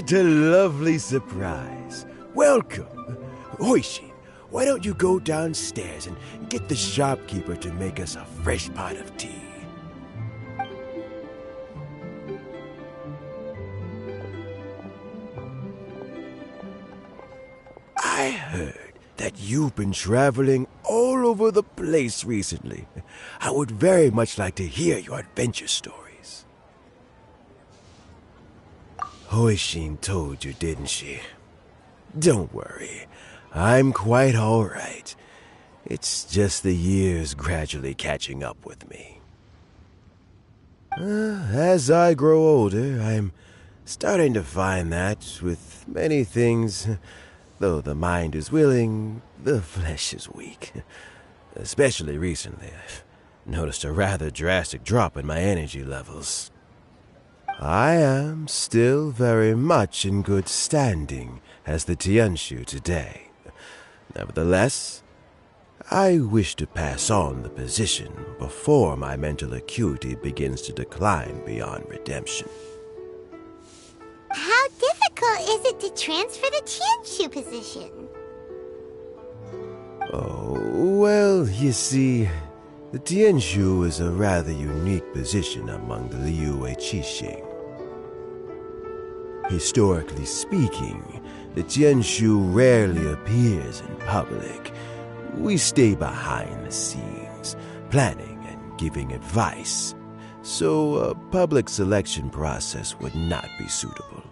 What a lovely surprise. Welcome. Hoishin, why don't you go downstairs and get the shopkeeper to make us a fresh pot of tea? I heard that you've been traveling all over the place recently. I would very much like to hear your adventure stories. Hoishin told you, didn't she? Don't worry, I'm quite all right. It's just the years gradually catching up with me. As I grow older, I'm starting to find that with many things, though the mind is willing, the flesh is weak. Especially recently, I've noticed a rather drastic drop in my energy levels. I am still very much in good standing as the Ching today. Nevertheless, I wish to pass on the position before my mental acuity begins to decline beyond redemption. How difficult is it to transfer the Ching Shu position? Oh, well, you see, the Ching Shu is a rather unique position among the Liyue Qixing. Historically speaking, the Ching Shu rarely appears in public. We stay behind the scenes, planning and giving advice, so a public selection process would not be suitable.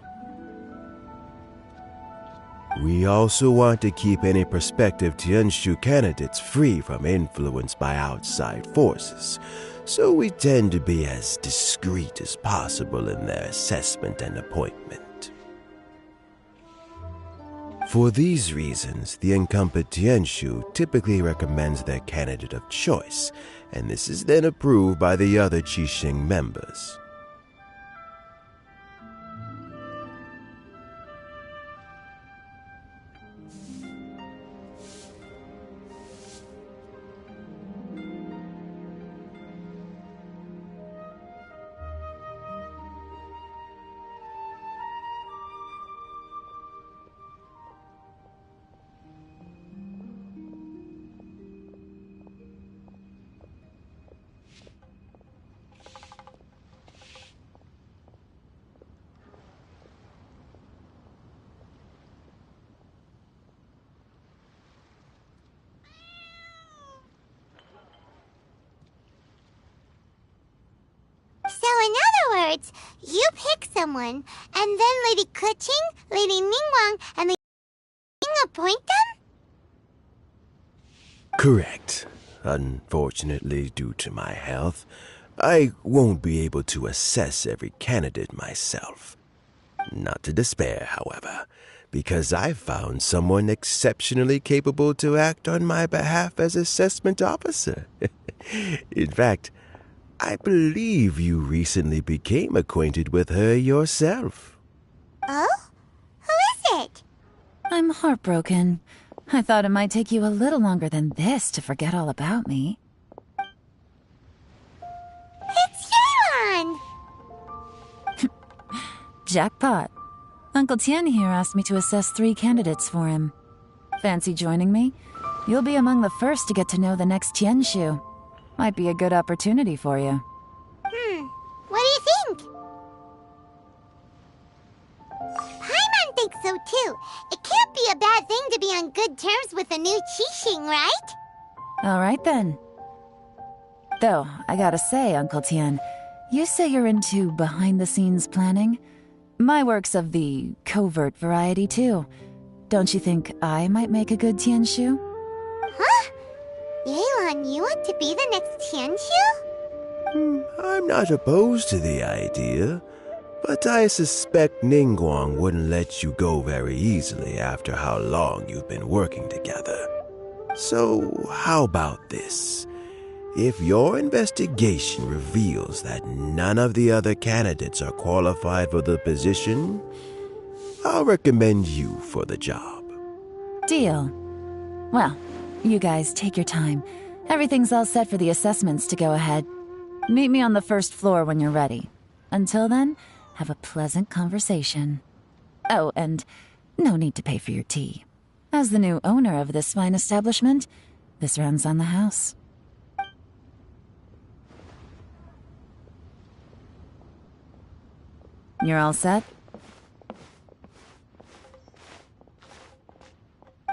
We also want to keep any prospective Tianshu candidates free from influence by outside forces, so we tend to be as discreet as possible in their assessment and appointment. For these reasons, the incumbent Tianshu typically recommends their candidate of choice, and this is then approved by the other Qixing members. So in other words, you pick someone, and then Lady Keqing, Lady Ningguang, and the King appoint them? Correct. Unfortunately, due to my health, I won't be able to assess every candidate myself. Not to despair, however, because I've found someone exceptionally capable to act on my behalf as assessment officer. In fact, I believe you recently became acquainted with her yourself. Oh? Who is it? I'm heartbroken. I thought it might take you a little longer than this to forget all about me. It's Yelan! Jackpot. Uncle Tian here asked me to assess 3 candidates for him. Fancy joining me? You'll be among the first to get to know the next Tianshu. Might be a good opportunity for you. What do you think? Paimon thinks so too. It can't be a bad thing to be on good terms with a new Qixing, right? Alright then. Though, I gotta say, Uncle Tian, you say you're into behind-the-scenes planning? My work's of the covert variety too. Don't you think I might make a good Tianshu? Huh? Yelan, you want to be the next Tianshu? I'm not opposed to the idea, but I suspect Ningguang wouldn't let you go very easily after how long you've been working together. So, how about this? If your investigation reveals that none of the other candidates are qualified for the position, I'll recommend you for the job. Deal. Well, you guys take your time. Everything's all set for the assessments to go ahead. Meet me on the first floor when you're ready. Until then, have a pleasant conversation. Oh, and no need to pay for your tea. As the new owner of this fine establishment, this runs on the house. You're all set?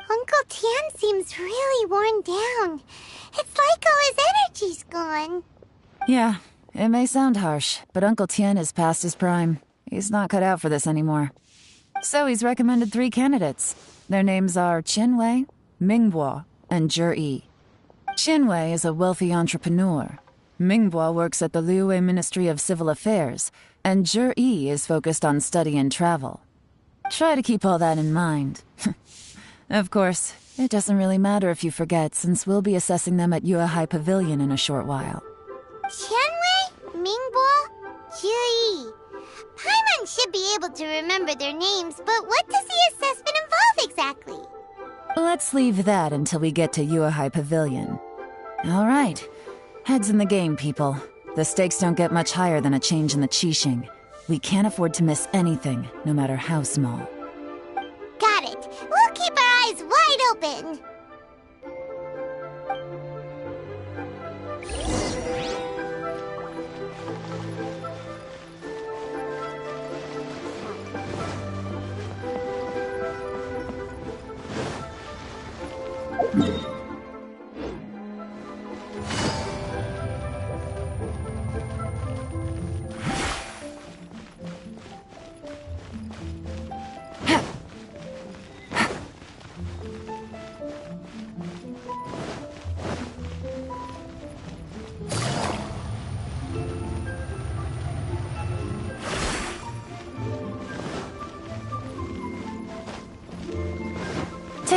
Uncle Tian seems really worn down. It's like all his energy's gone. Yeah, it may sound harsh, but Uncle Tian is past his prime. He's not cut out for this anymore. So he's recommended 3 candidates. Their names are Qinwei, Mingbo, and Zhi. Qinwei is a wealthy entrepreneur. Mingbo works at the Liyue Ministry of Civil Affairs, and Zhi is focused on study and travel. Try to keep all that in mind. Of course, it doesn't really matter if you forget, since we'll be assessing them at Yuehai Pavilion in a short while. Qianwei, Mingbo, Zhi. Paimon should be able to remember their names, but what does the assessment involve exactly? Let's leave that until we get to Yuehai Pavilion. All right. Heads in the game, people. The stakes don't get much higher than a change in the Qixing. We can't afford to miss anything, no matter how small. Got it. We'll keep our eyes wide open.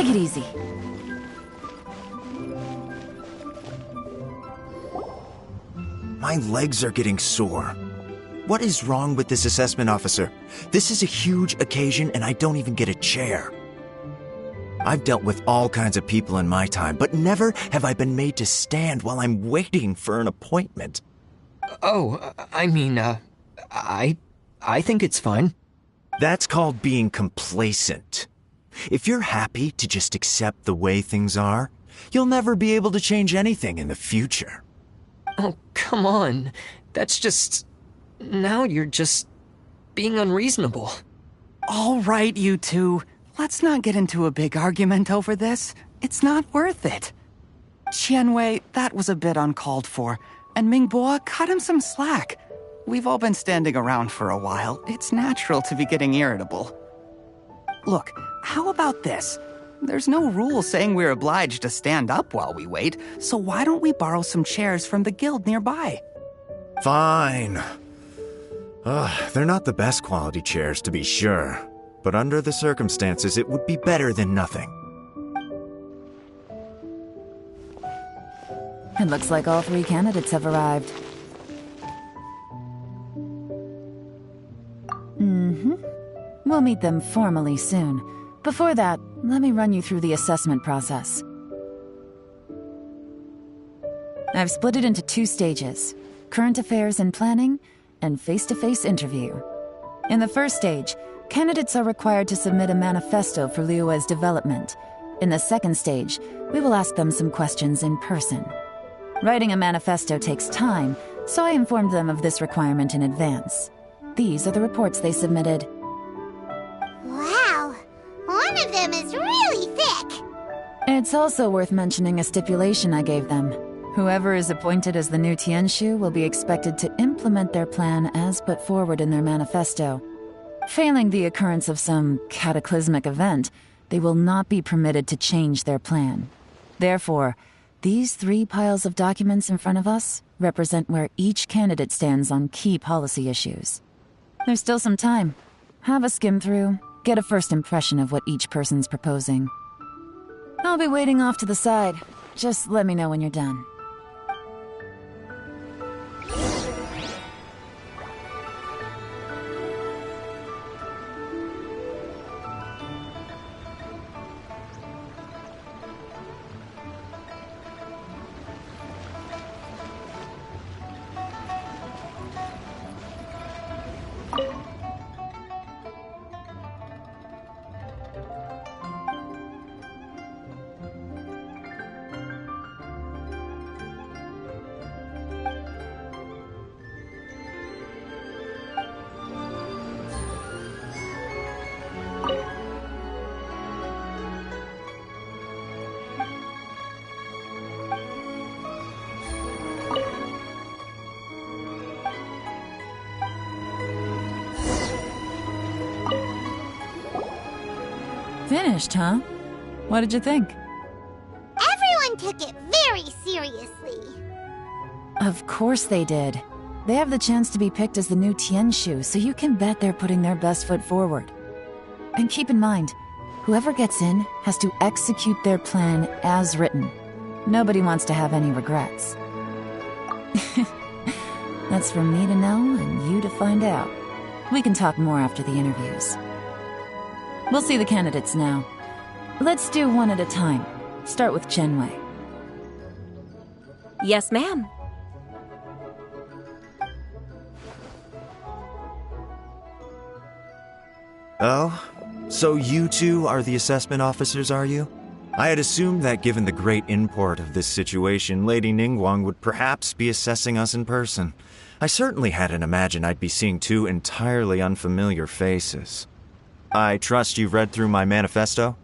Take it easy. My legs are getting sore. What is wrong with this assessment officer? This is a huge occasion and I don't even get a chair. I've dealt with all kinds of people in my time, but never have I been made to stand while I'm waiting for an appointment. Oh, I think it's fine. That's called being complacent. If you're happy to just accept the way things are, you'll never be able to change anything in the future. Oh, come on. That's just... Now you're just being unreasonable. All right, you two. Let's not get into a big argument over this. It's not worth it. Qianwei, that was a bit uncalled for. And Mingbo, cut him some slack. We've all been standing around for a while. It's natural to be getting irritable. Look, how about this? There's no rule saying we're obliged to stand up while we wait, so why don't we borrow some chairs from the guild nearby? Fine. They're not the best quality chairs, to be sure. But under the circumstances, it would be better than nothing. It looks like all 3 candidates have arrived. We'll meet them formally soon. Before that, let me run you through the assessment process. I've split it into 2 stages: current affairs and planning, and face-to-face interview. In the first stage, candidates are required to submit a manifesto for Liyue's development. In the second stage, we will ask them some questions in person. Writing a manifesto takes time, so I informed them of this requirement in advance. These are the reports they submitted. Wow, one of them is really thick. It's also worth mentioning a stipulation I gave them. Whoever is appointed as the new Tianshu will be expected to implement their plan as put forward in their manifesto. Failing the occurrence of some cataclysmic event, they will not be permitted to change their plan. Therefore, these 3 piles of documents in front of us represent where each candidate stands on key policy issues. There's still some time. Have a skim through, get a first impression of what each person's proposing. I'll be waiting off to the side. Just let me know when you're done. Finished, huh? What did you think? Everyone took it very seriously. Of course they did. They have the chance to be picked as the new Tianshu, so you can bet they're putting their best foot forward. And keep in mind, whoever gets in has to execute their plan as written. Nobody wants to have any regrets. That's for me to know and you to find out. We can talk more after the interviews. We'll see the candidates now. Let's do one at a time. Start with Chenwei. Yes, ma'am. Oh? So you two are the assessment officers, are you? I had assumed that given the great import of this situation, Lady Ningguang would perhaps be assessing us in person. I certainly hadn't imagined I'd be seeing 2 entirely unfamiliar faces. I trust you've read through my manifesto?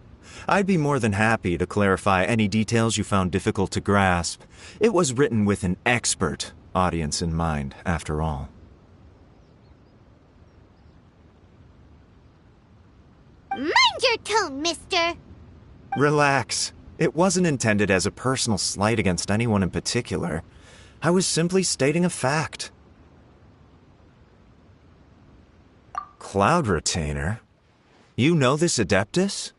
I'd be more than happy to clarify any details you found difficult to grasp. It was written with an expert audience in mind, after all. Mind your tone, mister. Relax. It wasn't intended as a personal slight against anyone in particular. I was simply stating a fact. Cloud Retainer? You know this Adeptus?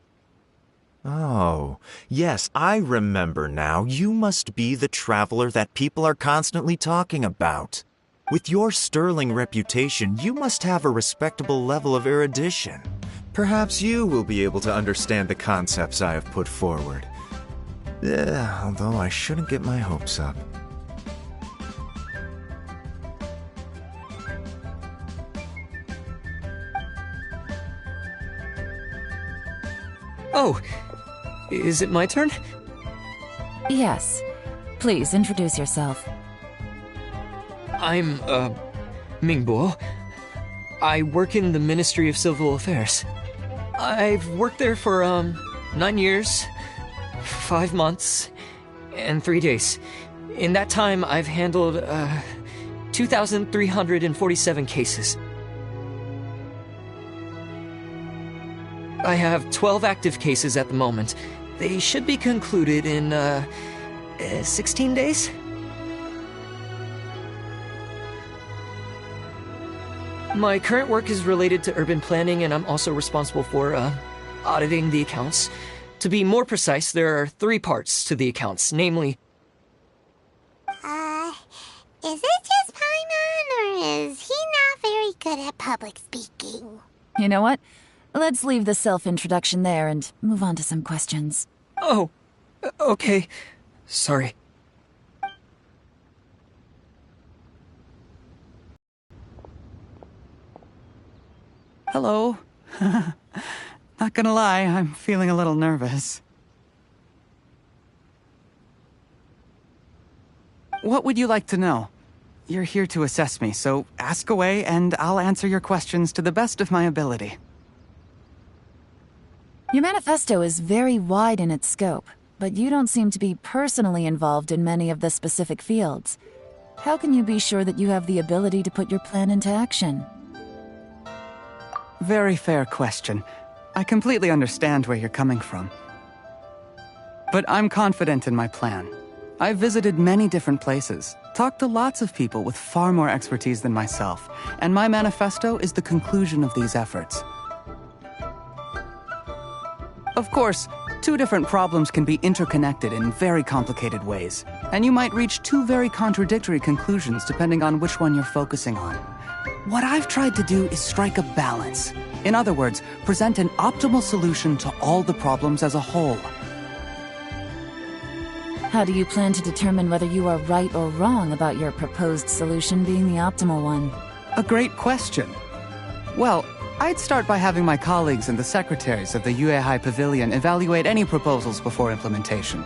Oh, yes, I remember now. You must be the traveler that people are constantly talking about. With your sterling reputation, you must have a respectable level of erudition. Perhaps you will be able to understand the concepts I have put forward. Although I shouldn't get my hopes up. Oh, is it my turn? Yes. Please introduce yourself. I'm, Mingbo. I work in the Ministry of Civil Affairs. I've worked there for, 9 years, 5 months, and 3 days. In that time, I've handled, 2,347 cases. I have 12 active cases at the moment. They should be concluded in, 16 days? My current work is related to urban planning, and I'm also responsible for, auditing the accounts. To be more precise, there are 3 parts to the accounts, namely... Is it just Paimon, or is he not very good at public speaking? You know what? Let's leave the self-introduction there and move on to some questions. Oh, okay. Sorry. Hello. Not gonna lie, I'm feeling a little nervous. What would you like to know? You're here to assess me, so ask away and I'll answer your questions to the best of my ability. Your manifesto is very wide in its scope, but you don't seem to be personally involved in many of the specific fields. How can you be sure that you have the ability to put your plan into action? Very fair question. I completely understand where you're coming from. But I'm confident in my plan. I've visited many different places, talked to lots of people with far more expertise than myself, and my manifesto is the conclusion of these efforts. Of course, 2 different problems can be interconnected in very complicated ways, and you might reach 2 very contradictory conclusions depending on which one you're focusing on. What I've tried to do is strike a balance. In other words, present an optimal solution to all the problems as a whole. How do you plan to determine whether you are right or wrong about your proposed solution being the optimal one? A great question. Well, I'd start by having my colleagues and the secretaries of the Yuehai Pavilion evaluate any proposals before implementation.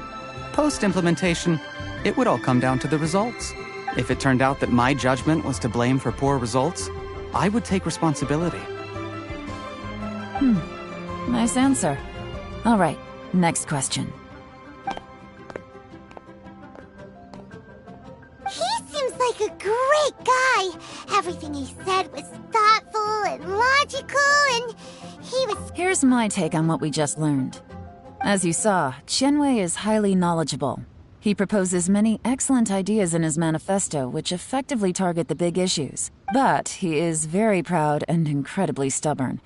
Post-implementation, it would all come down to the results. If it turned out that my judgment was to blame for poor results, I would take responsibility. Nice answer. All right, next question. He seems like a great guy. Everything he said was thoughtful and logical, and he was... Here's my take on what we just learned. As you saw, Qianwei is highly knowledgeable. He proposes many excellent ideas in his manifesto which effectively target the big issues. But he is very proud and incredibly stubborn.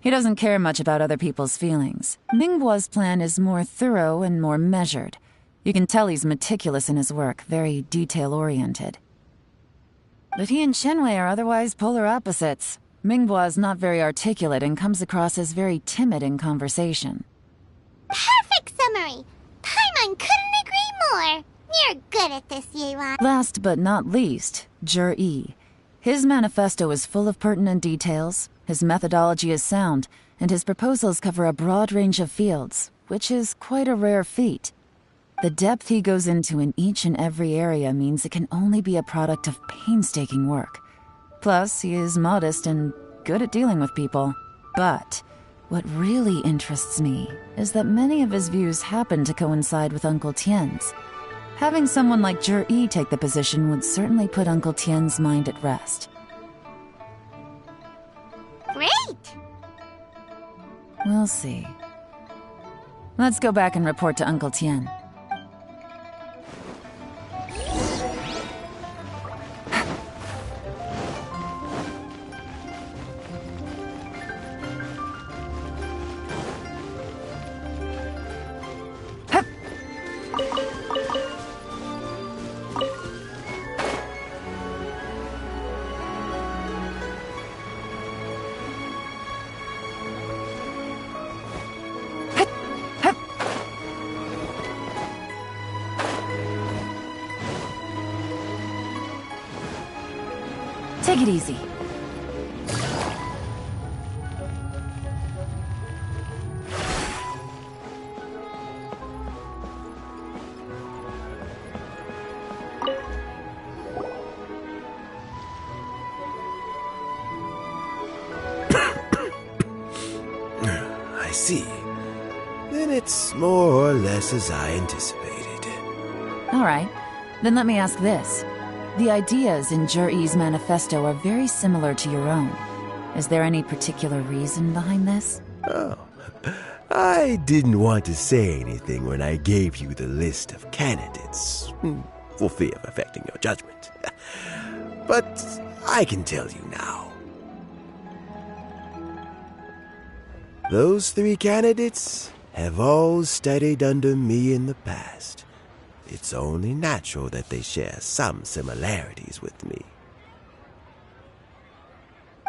He doesn't care much about other people's feelings. Mingbo's plan is more thorough and more measured. You can tell he's meticulous in his work, very detail-oriented. But he and Qianwei are otherwise polar opposites. Mingbo is not very articulate and comes across as very timid in conversation. Perfect summary! Paimon couldn't agree more! You're good at this, Yelan. Last but not least, Zhi. His manifesto is full of pertinent details, his methodology is sound, and his proposals cover a broad range of fields, which is quite a rare feat. The depth he goes into in each and every area means it can only be a product of painstaking work. Plus, he is modest and good at dealing with people. But what really interests me is that many of his views happen to coincide with Uncle Tien's. Having someone like Zhi take the position would certainly put Uncle Tien's mind at rest. Great! We'll see. Let's go back and report to Uncle Tien. Take it easy. I see. Then it's more or less as I anticipated. All right. Then let me ask this. The ideas in Jur-E's manifesto are very similar to your own. Is there any particular reason behind this? Oh, I didn't want to say anything when I gave you the list of candidates, for fear of affecting your judgment. But I can tell you now. Those 3 candidates have all studied under me in the past. It's only natural that they share some similarities with me.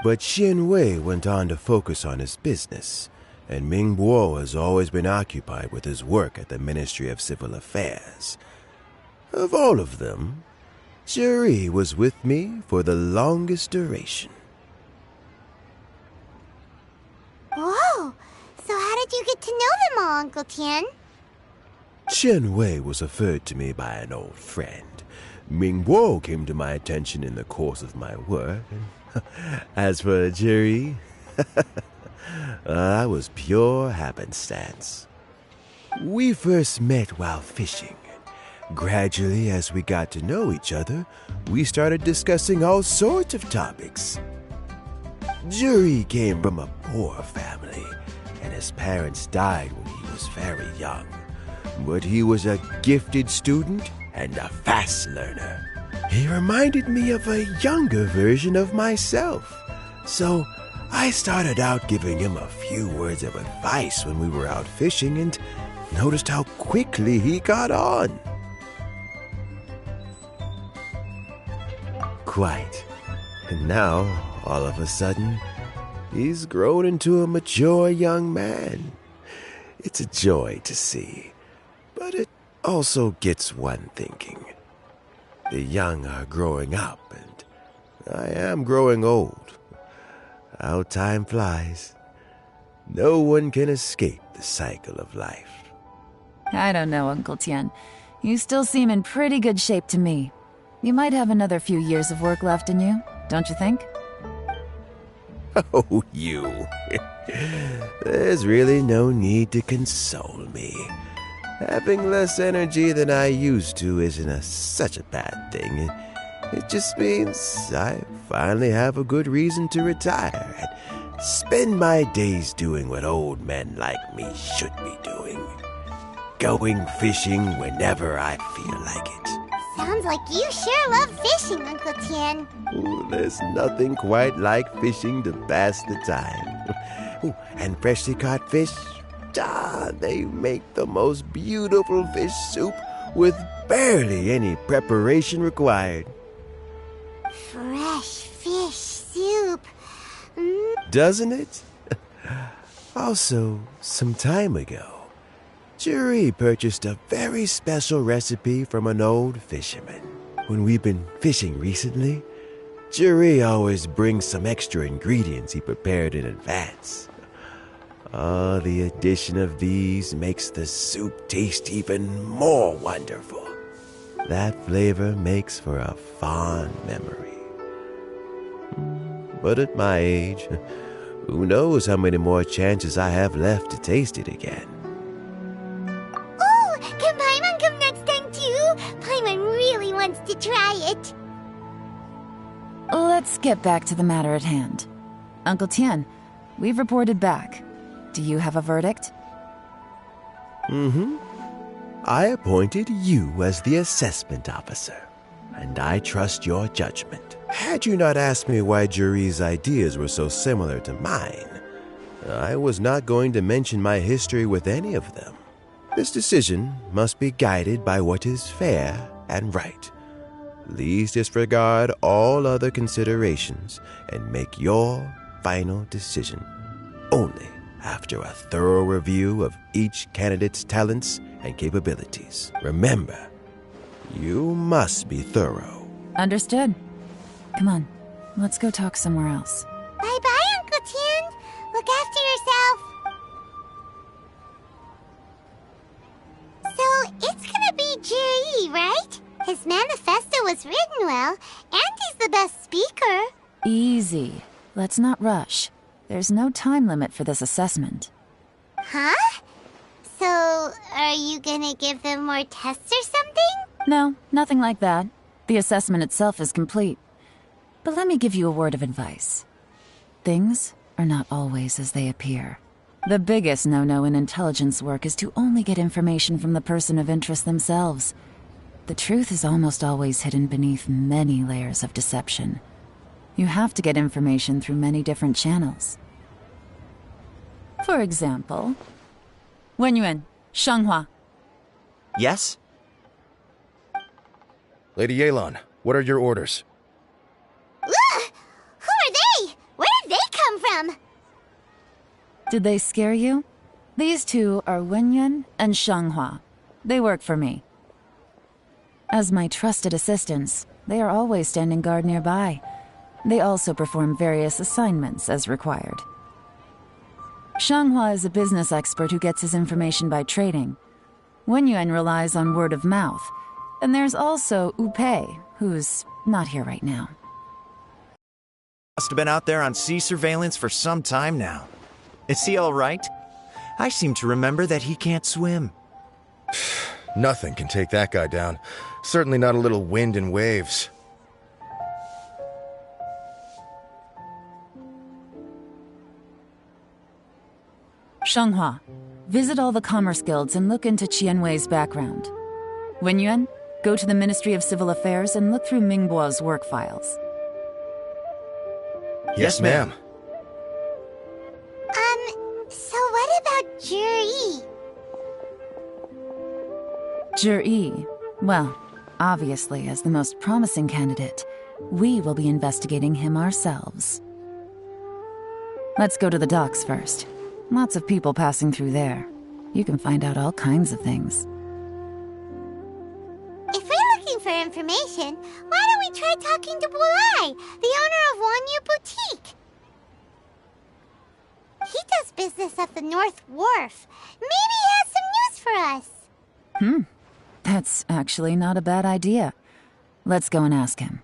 But Xin Wei went on to focus on his business, and Ming Bo has always been occupied with his work at the Ministry of Civil Affairs. Of all of them, Juri was with me for the longest duration. Whoa! So how did you get to know them all, Uncle Tian? Chen Wei was referred to me by an old friend. Ming Bo came to my attention in the course of my work. As for Juri, I was pure happenstance. We first met while fishing. Gradually, as we got to know each other, we started discussing all sorts of topics. Juri came from a poor family, and his parents died when he was very young. But he was a gifted student and a fast learner. He reminded me of a younger version of myself. So I started out giving him a few words of advice when we were out fishing and noticed how quickly he got on. Quite. And now, all of a sudden, he's grown into a mature young man. It's a joy to see, but it also gets one thinking. The young are growing up, and I am growing old. How time flies. No one can escape the cycle of life. I don't know, Uncle Tian. You still seem in pretty good shape to me. You might have another few years of work left in you, don't you think? Oh, you. There's really no need to console me. Having less energy than I used to isn't such a bad thing. It just means I finally have a good reason to retire and spend my days doing what old men like me should be doing. Going fishing whenever I feel like it. Sounds like you sure love fishing, Uncle Tian. Ooh, there's nothing quite like fishing to pass the time. Ooh, and freshly caught fish, they make the most beautiful fish soup with barely any preparation required. Fresh fish soup. Doesn't it? Also, some time ago, Juri purchased a very special recipe from an old fisherman. When we've been fishing recently, Juri always brings some extra ingredients he prepared in advance. The addition of these makes the soup taste even more wonderful. That flavor makes for a fond memory. But at my age, who knows how many more chances I have left to taste it again. Oh, can Paimon come next time too? Paimon really wants to try it. Let's get back to the matter at hand. Uncle Tian, we've reported back. Do you have a verdict? I appointed you as the assessment officer, and I trust your judgment. Had you not asked me why Juri's ideas were so similar to mine, I was not going to mention my history with any of them. This decision must be guided by what is fair and right. Please disregard all other considerations and make your final decision only after a thorough review of each candidate's talents and capabilities. Remember, you must be thorough. Understood. Come on, Let's go talk somewhere else. Bye-bye, Uncle Tian. Look after yourself. So, it's gonna be Jiri, right? His manifesto was written well, and he's the best speaker. Easy. Let's not rush. There's no time limit for this assessment. Huh? So, are you gonna give them more tests or something? No, nothing like that. The assessment itself is complete. But let me give you a word of advice. Things are not always as they appear. The biggest no-no in intelligence work is to only get information from the person of interest themselves. The truth is almost always hidden beneath many layers of deception. You have to get information through many different channels. For example, Wenyuan, Shanghua. Yes? Lady Yelan, what are your orders? Ugh! Who are they? Where did they come from? Did they scare you? These two are Wenyuan and Shanghua. They work for me. As my trusted assistants, they are always standing guard nearby. They also perform various assignments as required. Shanghua is a business expert who gets his information by trading. Wenyuan relies on word of mouth. And there's also Upei, who's not here right now. Must have been out there on sea surveillance for some time now. Is he all right? I seem to remember that he can't swim. Nothing can take that guy down. Certainly not a little wind and waves. Shanghua, visit all the commerce guilds and look into Qianwei's background. Wenyuan, go to the Ministry of Civil Affairs and look through Mingbo's work files. Yes, ma'am. So what about Jiri? Jiri, well, obviously as the most promising candidate, we will be investigating him ourselves. Let's go to the docks first. Lots of people passing through there. You can find out all kinds of things. If we're looking for information, why don't we try talking to Bulai, the owner of Wanyu Boutique? He does business at the North Wharf. Maybe he has some news for us. That's actually not a bad idea. Let's go and ask him.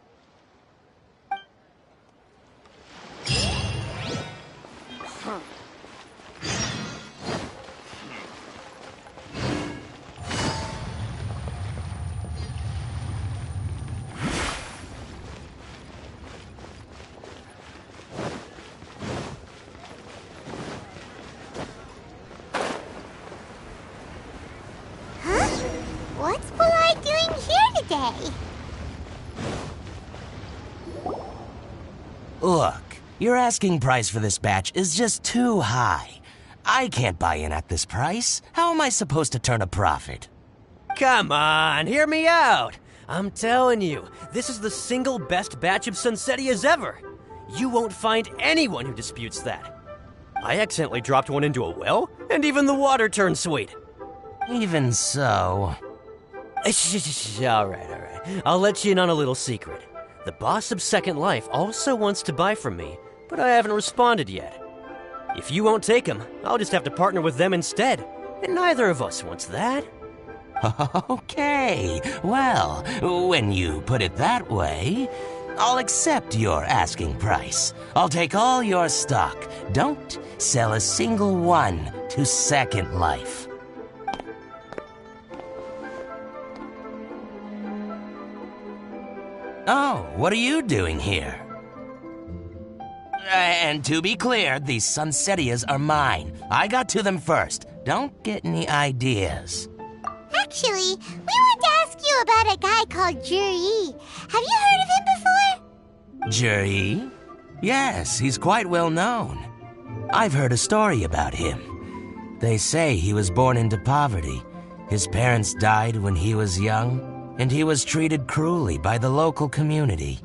What's Bulai doing here today? Look, your asking price for this batch is just too high. I can't buy in at this price. How am I supposed to turn a profit? Come on, hear me out. I'm telling you, this is the single best batch of Sunsetias ever. You won't find anyone who disputes that. I accidentally dropped one into a well, and even the water turned sweet. Even so... All right. I'll let you in on a little secret. The boss of Second Life also wants to buy from me, but I haven't responded yet. If you won't take him, I'll just have to partner with them instead, and neither of us wants that. Okay, well, when you put it that way, I'll accept your asking price. I'll take all your stock. Don't sell a single one to Second Life. Oh, what are you doing here? And to be clear, these Sunsetias are mine. I got to them first. Don't get any ideas. Actually, we want to ask you about a guy called Jiri. Have you heard of him before? Jiri? Yes, he's quite well known. I've heard a story about him. They say he was born into poverty. His parents died when he was young, and he was treated cruelly by the local community.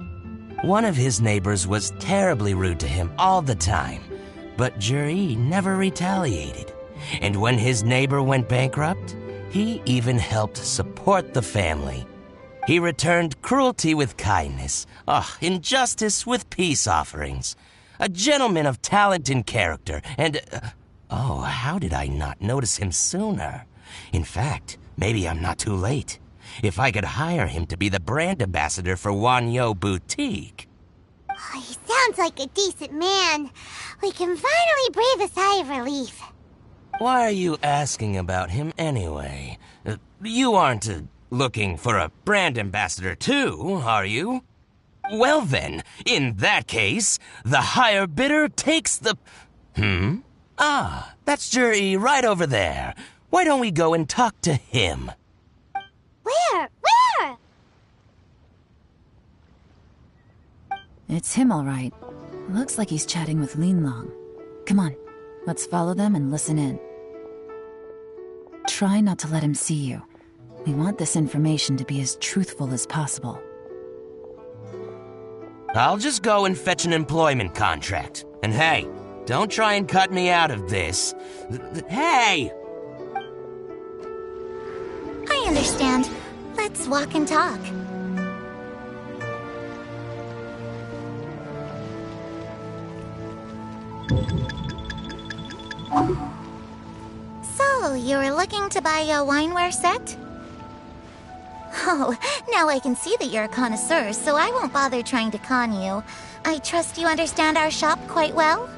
One of his neighbors was terribly rude to him all the time, but Jiri never retaliated. And when his neighbor went bankrupt, he even helped support the family. He returned cruelty with kindness, injustice with peace offerings. A gentleman of talent and character, and... how did I not notice him sooner? In fact, maybe I'm not too late. If I could hire him to be the brand ambassador for Wanyo Boutique. Oh, he sounds like a decent man. We can finally breathe a sigh of relief. Why are you asking about him anyway? You aren't looking for a brand ambassador too, are you? Well then, in that case, the higher bidder takes the... that's Juri right over there. Why don't we go and talk to him? Where? It's him, all right. Looks like he's chatting with Linlong. Come on, let's follow them and listen in. Try not to let him see you. We want this information to be as truthful as possible. I'll just go and fetch an employment contract. And hey, don't try and cut me out of this. Hey! I understand. Let's walk and talk. So, you were looking to buy a wineware set? Oh, now I can see that you're a connoisseur, so I won't bother trying to con you. I trust you understand our shop quite well?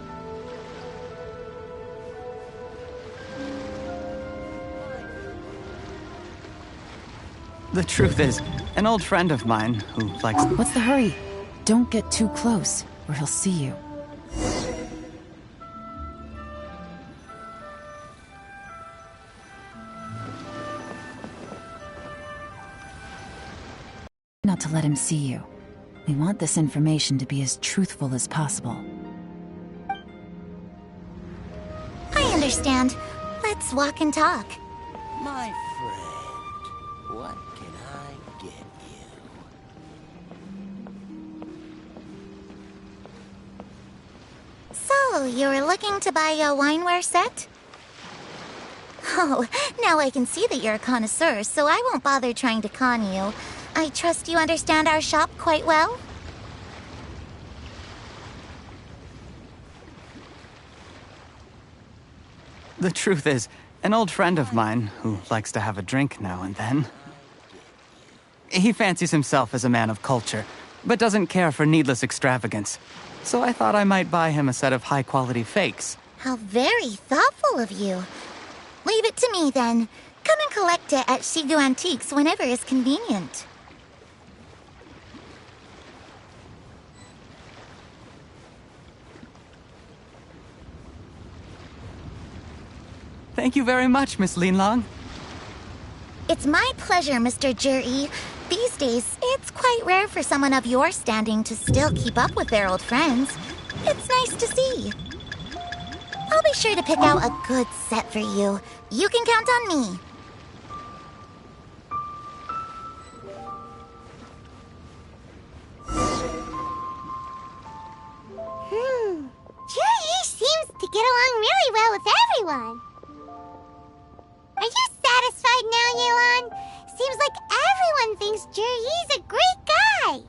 The truth is, an old friend of mine who likes... What's the hurry? Don't get too close, or he'll see you. Not to let him see you. We want this information to be as truthful as possible. I understand. Let's walk and talk. My friend, what can I get you? So, you were looking to buy a wineware set? Oh, now I can see that you're a connoisseur, so I won't bother trying to con you. I trust you understand our shop quite well? The truth is, an old friend of mine who likes to have a drink now and then. He fancies himself as a man of culture, but doesn't care for needless extravagance. So I thought I might buy him a set of high-quality fakes. How very thoughtful of you. Leave it to me, then. Come and collect it at Shigu Antiques whenever is convenient. Thank you very much, Miss Linlong. It's my pleasure, Mr. Juri. These days, it's quite rare for someone of your standing to still keep up with their old friends. It's nice to see. I'll be sure to pick out a good set for you. You can count on me. Juri seems to get along really well with everyone. Are you satisfied now, Yelan? Seems like everyone thinks Juri's a great guy.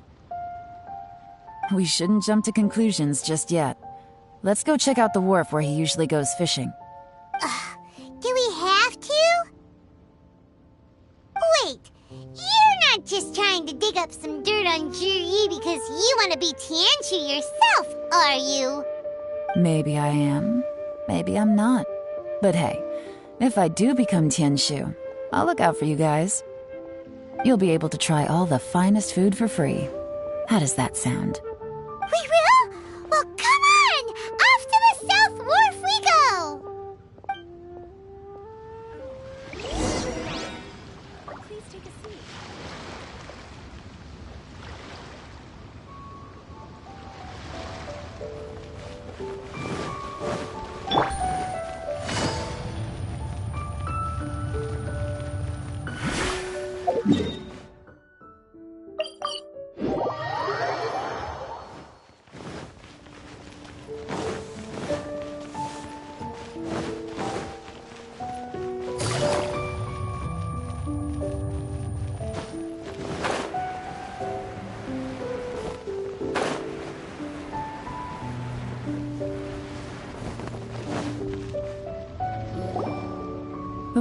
We shouldn't jump to conclusions just yet. Let's go check out the wharf where he usually goes fishing. Do we have to? Wait, you're not just trying to dig up some dirt on Juri because you want to be Tianshu yourself, are you? Maybe I am. Maybe I'm not. But hey, if I do become Tianshu, I'll look out for you guys. You'll be able to try all the finest food for free. How does that sound? We will? Well, come on! Off to the South Wharf we go! Please take a seat.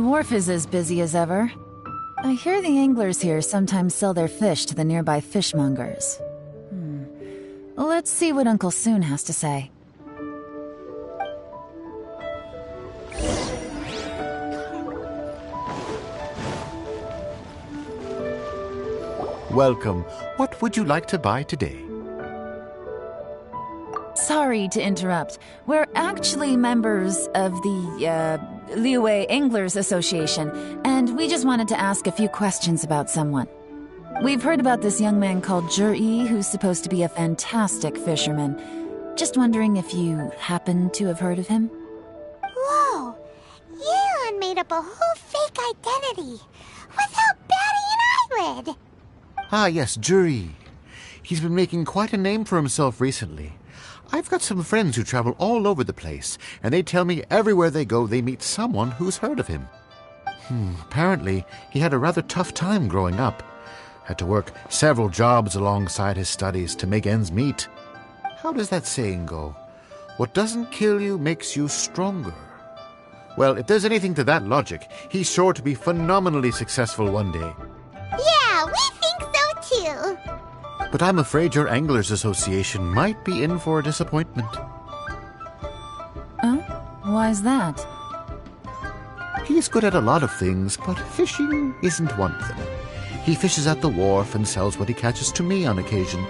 wharf is as busy as ever. I hear the anglers here sometimes sell their fish to the nearby fishmongers. Let's see what Uncle Soon has to say. Welcome. What would you like to buy today? Sorry to interrupt. We're actually members of the, Liyue Anglers Association, and we just wanted to ask a few questions about someone. We've heard about this young man called Zhi, who's supposed to be a fantastic fisherman. Just wondering if you happen to have heard of him? Whoa! Yelan made up a whole fake identity without batting an eyelid! Ah, yes, Zhi. He's been making quite a name for himself recently. I've got some friends who travel all over the place, and they tell me everywhere they go they meet someone who's heard of him. Apparently, he had a rather tough time growing up. Had to work several jobs alongside his studies to make ends meet. How does that saying go? What doesn't kill you makes you stronger. Well, if there's anything to that logic, he's sure to be phenomenally successful one day. Yeah, we think so too! But I'm afraid your Anglers Association might be in for a disappointment. Oh? Why's that? He's good at a lot of things, but fishing isn't one of them. He fishes at the wharf and sells what he catches to me on occasion.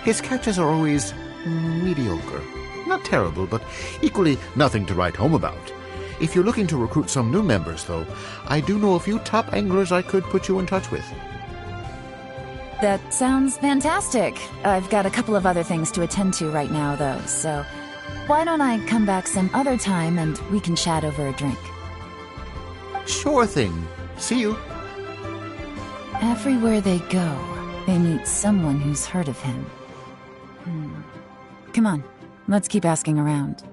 His catches are always mediocre. Not terrible, but equally nothing to write home about. If you're looking to recruit some new members, though, I do know a few top anglers I could put you in touch with. That sounds fantastic. I've got a couple of other things to attend to right now, though, so why don't I come back some other time and we can chat over a drink? Sure thing. See you. Everywhere they go, they meet someone who's heard of him. Come on, let's keep asking around.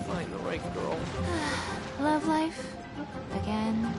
Find the right girl. Love life? Again?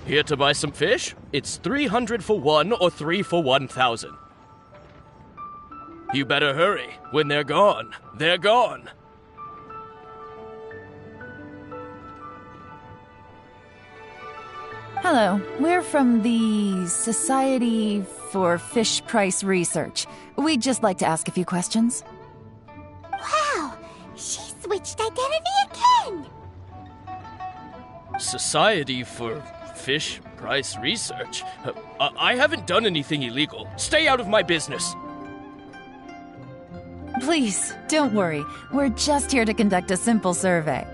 Here to buy some fish? It's 300 for one or 3 for 1,000. You better hurry. When they're gone, they're gone. Hello, we're from the Society for Fish Price Research. We'd just like to ask a few questions. Wow! She switched identity again! Society for Fish Price Research? I haven't done anything illegal. Stay out of my business. Please, don't worry. We're just here to conduct a simple survey.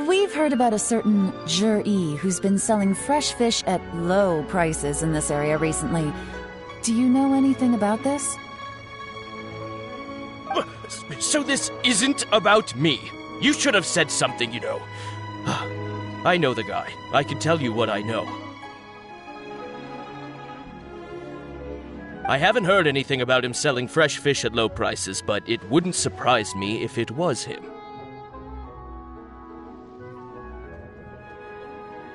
We've heard about a certain Zhi who's been selling fresh fish at low prices in this area recently. Do you know anything about this? So this isn't about me. You should have said something, you know. I know the guy. I can tell you what I know. I haven't heard anything about him selling fresh fish at low prices, but it wouldn't surprise me if it was him.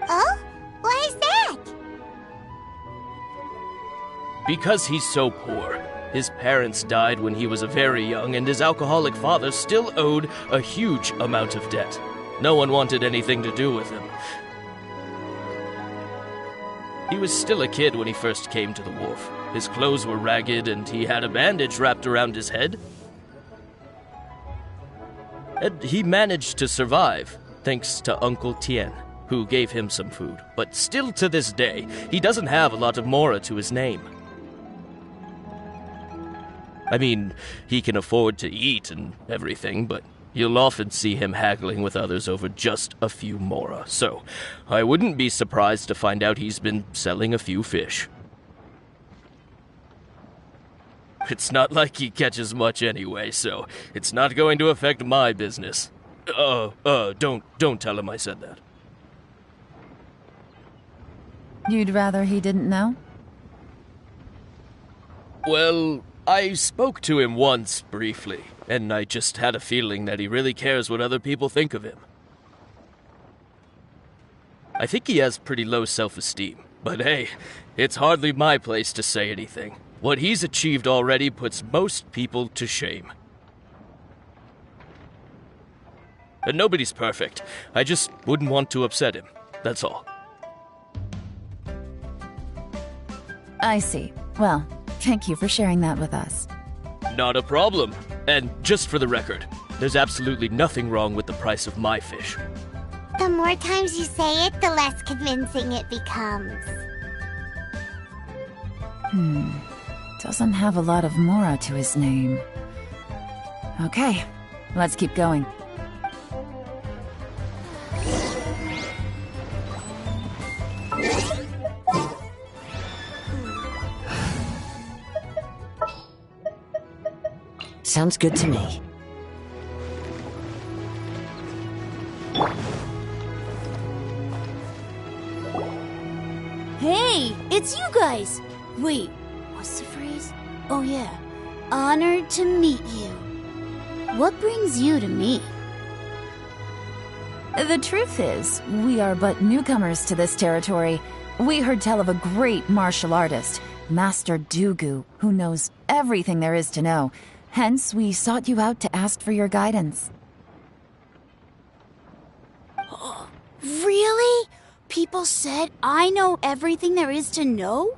Oh? Why is that? Because he's so poor. His parents died when he was very young, and his alcoholic father still owed a huge amount of debt. No one wanted anything to do with him. He was still a kid when he first came to the wharf. His clothes were ragged, and he had a bandage wrapped around his head. And he managed to survive, thanks to Uncle Tien. who gave him some food, but still to this day, he doesn't have a lot of mora to his name. I mean, he can afford to eat and everything, but you'll often see him haggling with others over just a few mora, so I wouldn't be surprised to find out he's been selling a few fish. It's not like he catches much anyway, so it's not going to affect my business. Don't tell him I said that. You'd rather he didn't know? Well, I spoke to him once, briefly, and I just had a feeling that he really cares what other people think of him. I think he has pretty low self-esteem, but hey, it's hardly my place to say anything. What he's achieved already puts most people to shame. And nobody's perfect. I just wouldn't want to upset him, that's all. I see. Well, thank you for sharing that with us. Not a problem. And just for the record, there's absolutely nothing wrong with the price of my fish. The more times you say it, the less convincing it becomes. Doesn't have a lot of mora to his name. Okay, let's keep going. Sounds good to me. Hey, it's you guys! Wait, what's the phrase? Oh yeah, honored to meet you. What brings you to me? The truth is, we are but newcomers to this territory. We heard tell of a great martial artist, Master Dugu, who knows everything there is to know. Hence, we sought you out to ask for your guidance. Really? People said I know everything there is to know?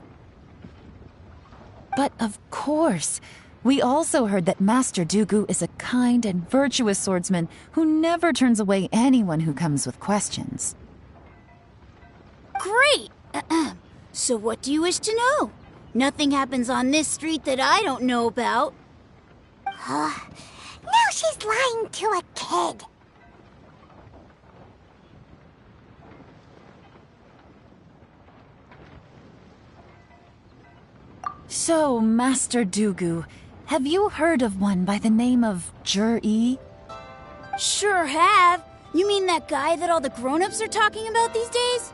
But of course. We also heard that Master Dugu is a kind and virtuous swordsman who never turns away anyone who comes with questions. Great! So what do you wish to know? Nothing happens on this street that I don't know about. Now she's lying to a kid. So, Master Dugu, have you heard of one by the name of Jur-E? Sure have. You mean that guy that all the grown-ups are talking about these days?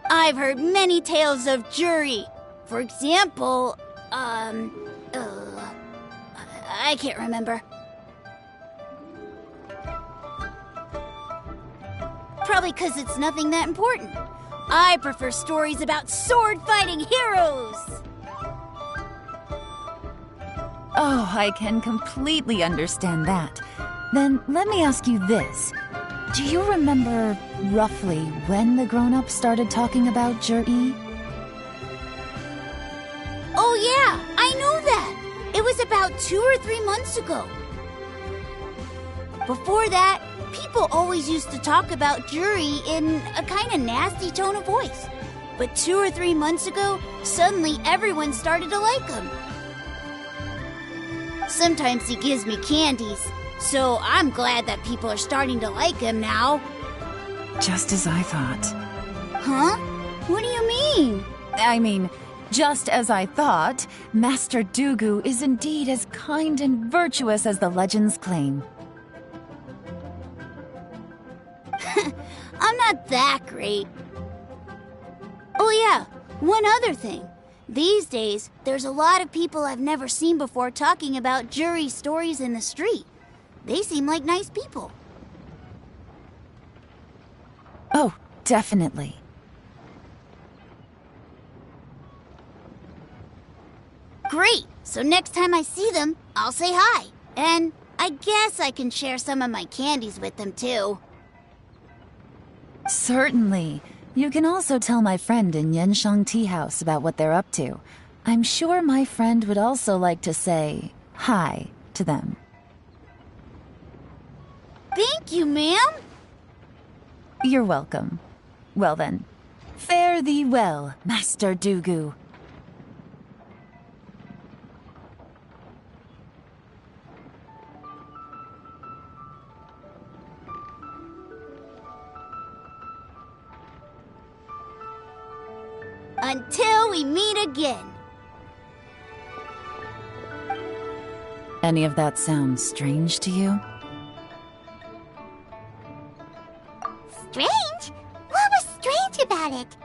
I've heard many tales of Juri. For example, I can't remember. Probably because it's nothing that important. I prefer stories about sword-fighting heroes! Oh, I can completely understand that. Then let me ask you this. Do you remember roughly when the grown-ups started talking about Jur-E? Oh yeah, I know that! It was about 2 or 3 months ago. Before that, people always used to talk about Juri in a kind of nasty tone of voice. But 2 or 3 months ago, suddenly everyone started to like him. Sometimes he gives me candies, so I'm glad that people are starting to like him now. Just as I thought. Huh? What do you mean? I mean, just as I thought, Master Dugu is indeed as kind and virtuous as the legends claim. I'm not that great. Oh yeah, one other thing. These days, there's a lot of people I've never seen before talking about Juri stories in the street. They seem like nice people. Oh, definitely. Great! So next time I see them, I'll say hi. And I guess I can share some of my candies with them too. Certainly. You can also tell my friend in Yenshang Tea House about what they're up to. I'm sure my friend would also like to say hi to them. Thank you, ma'am. You're welcome. Well then, fare thee well, Master Dugu. Until we meet again. Any of that sound strange to you? Strange? What was strange about it?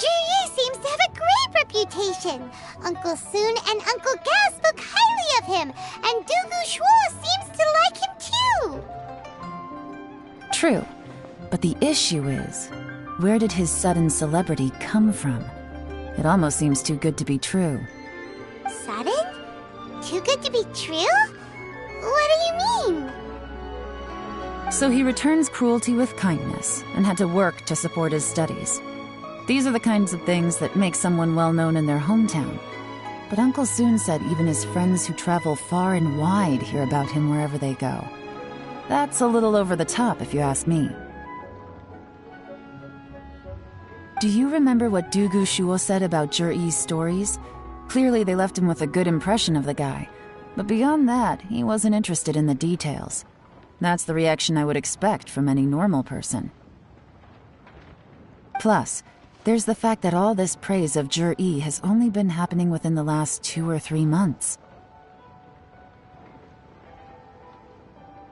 Ji seems to have a great reputation. Uncle Soon and Uncle Gao spoke highly of him, and Dugu Shuo seems to like him too. True. But the issue is, where did his sudden celebrity come from? It almost seems too good to be true. Sudden? Too good to be true? What do you mean? So he returns cruelty with kindness and had to work to support his studies. These are the kinds of things that make someone well known in their hometown. But Uncle Soon said even his friends who travel far and wide hear about him wherever they go. That's a little over the top, if you ask me. Do you remember what Dugu Shuo said about Zhiyi's stories? Clearly they left him with a good impression of the guy. But beyond that, he wasn't interested in the details. That's the reaction I would expect from any normal person. Plus, there's the fact that all this praise of Zhiyi has only been happening within the last 2 or 3 months.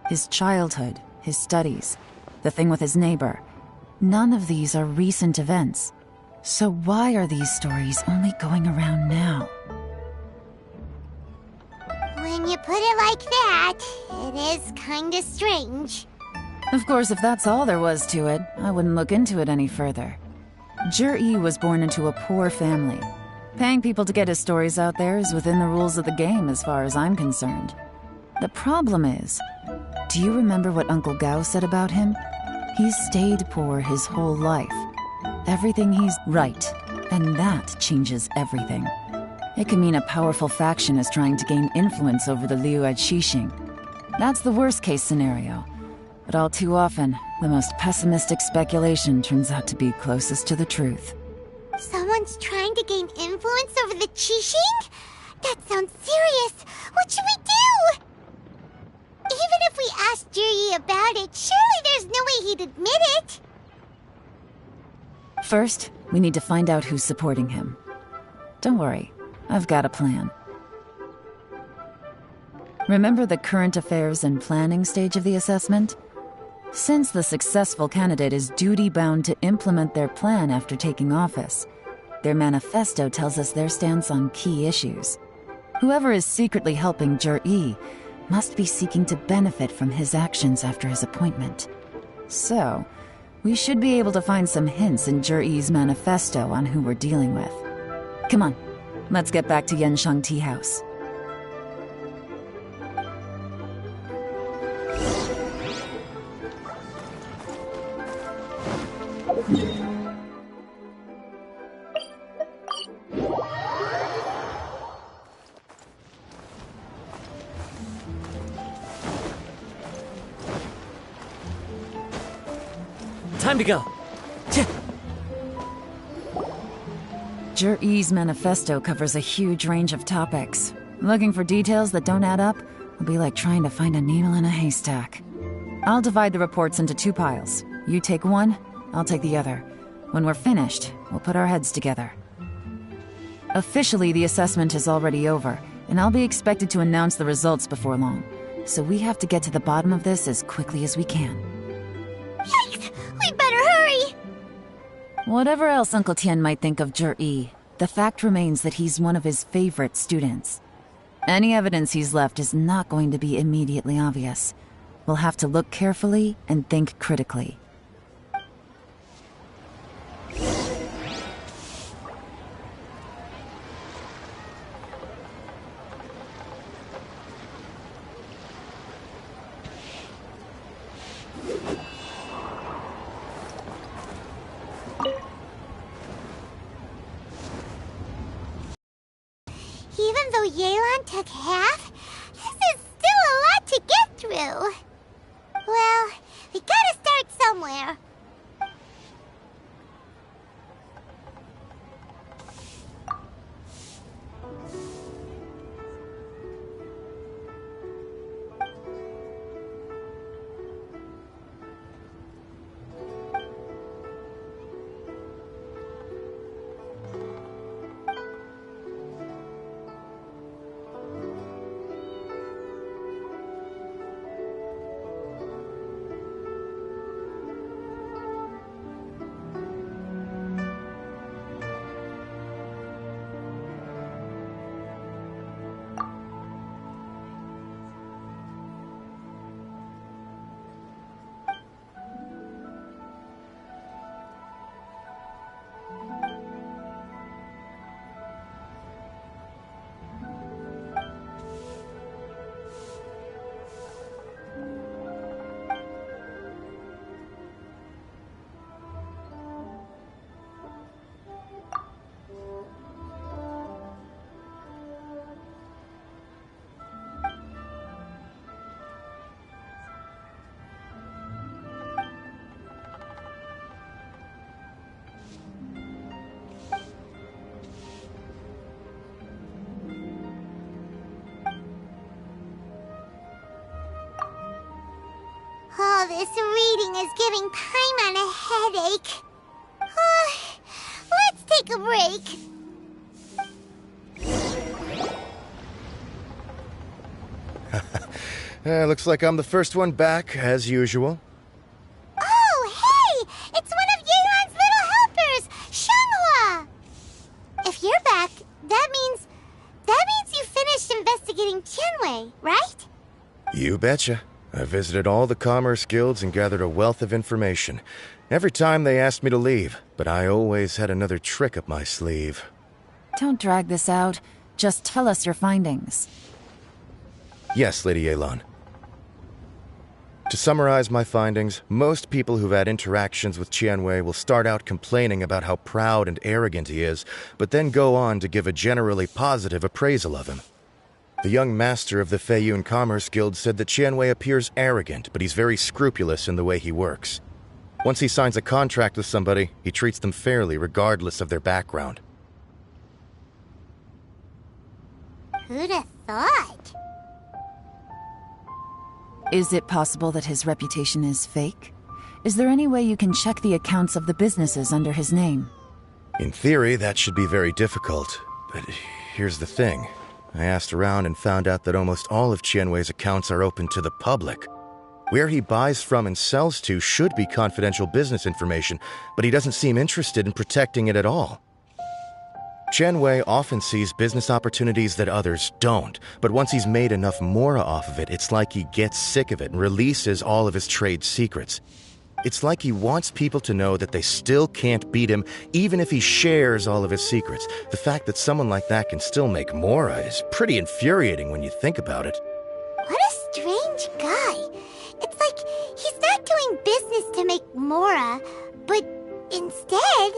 His childhood, his studies, the thing with his neighbor, none of these are recent events. So why are these stories only going around now? When you put it like that, it is kinda strange. Of course, if that's all there was to it, I wouldn't look into it any further. Zhiyi was born into a poor family. Paying people to get his stories out there is within the rules of the game as far as I'm concerned. The problem is, do you remember what Uncle Gao said about him? He's stayed poor his whole life. Everything he's right, and that changes everything. It can mean a powerful faction is trying to gain influence over the Liu at Xixing. That's the worst-case scenario. But all too often, the most pessimistic speculation turns out to be closest to the truth. Someone's trying to gain influence over the Qixing? That sounds serious. What should we do? Even if we asked Zhiyi about it, surely there's no way he'd admit it. First, we need to find out who's supporting him. Don't worry, I've got a plan. Remember the current affairs and planning stage of the assessment? Since the successful candidate is duty-bound to implement their plan after taking office, their manifesto tells us their stance on key issues. Whoever is secretly helping Zhiyi must be seeking to benefit from his actions after his appointment. So, we should be able to find some hints in Zhiyi's manifesto on who we're dealing with. Come on, let's get back to Yanshang Tea House. Time to go. Zhiyi's manifesto covers a huge range of topics. Looking for details that don't add up will be like trying to find a needle in a haystack. I'll divide the reports into 2 piles. You take one, I'll take the other. When we're finished, we'll put our heads together. Officially, the assessment is already over, and I'll be expected to announce the results before long. So we have to get to the bottom of this as quickly as we can. Yikes! We better hurry! Whatever else Uncle Tian might think of Zhiyi, the fact remains that he's one of his favorite students. Any evidence he's left is not going to be immediately obvious. We'll have to look carefully and think critically. Even though Yelan took half, this is still a lot to get through. Well, we gotta start somewhere. this reading is giving Paimon a headache. Let's take a break. Looks like I'm the first one back, as usual. Oh, hey! It's one of Yelan's little helpers, Shanghua! If you're back, that means you finished investigating Tianwei, right? You betcha. I visited all the commerce guilds and gathered a wealth of information. Every time they asked me to leave, but I always had another trick up my sleeve. Don't drag this out. Just tell us your findings. Yes, Lady Yelan. To summarize my findings, most people who've had interactions with Tianwei will start out complaining about how proud and arrogant he is, but then go on to give a generally positive appraisal of him. The young master of the Feiyun Commerce Guild said that Tianwei appears arrogant, but he's very scrupulous in the way he works. Once he signs a contract with somebody, he treats them fairly regardless of their background. Who'd have thought? Is it possible that his reputation is fake? Is there any way you can check the accounts of the businesses under his name? In theory, that should be very difficult, but here's the thing. I asked around and found out that almost all of Tianwei's accounts are open to the public. Where he buys from and sells to should be confidential business information, but he doesn't seem interested in protecting it at all. Tianwei often sees business opportunities that others don't, but once he's made enough mora off of it, it's like he gets sick of it and releases all of his trade secrets. It's like he wants people to know that they still can't beat him, even if he shares all of his secrets. The fact that someone like that can still make mora is pretty infuriating when you think about it. What a strange guy. It's like he's not doing business to make mora, but instead...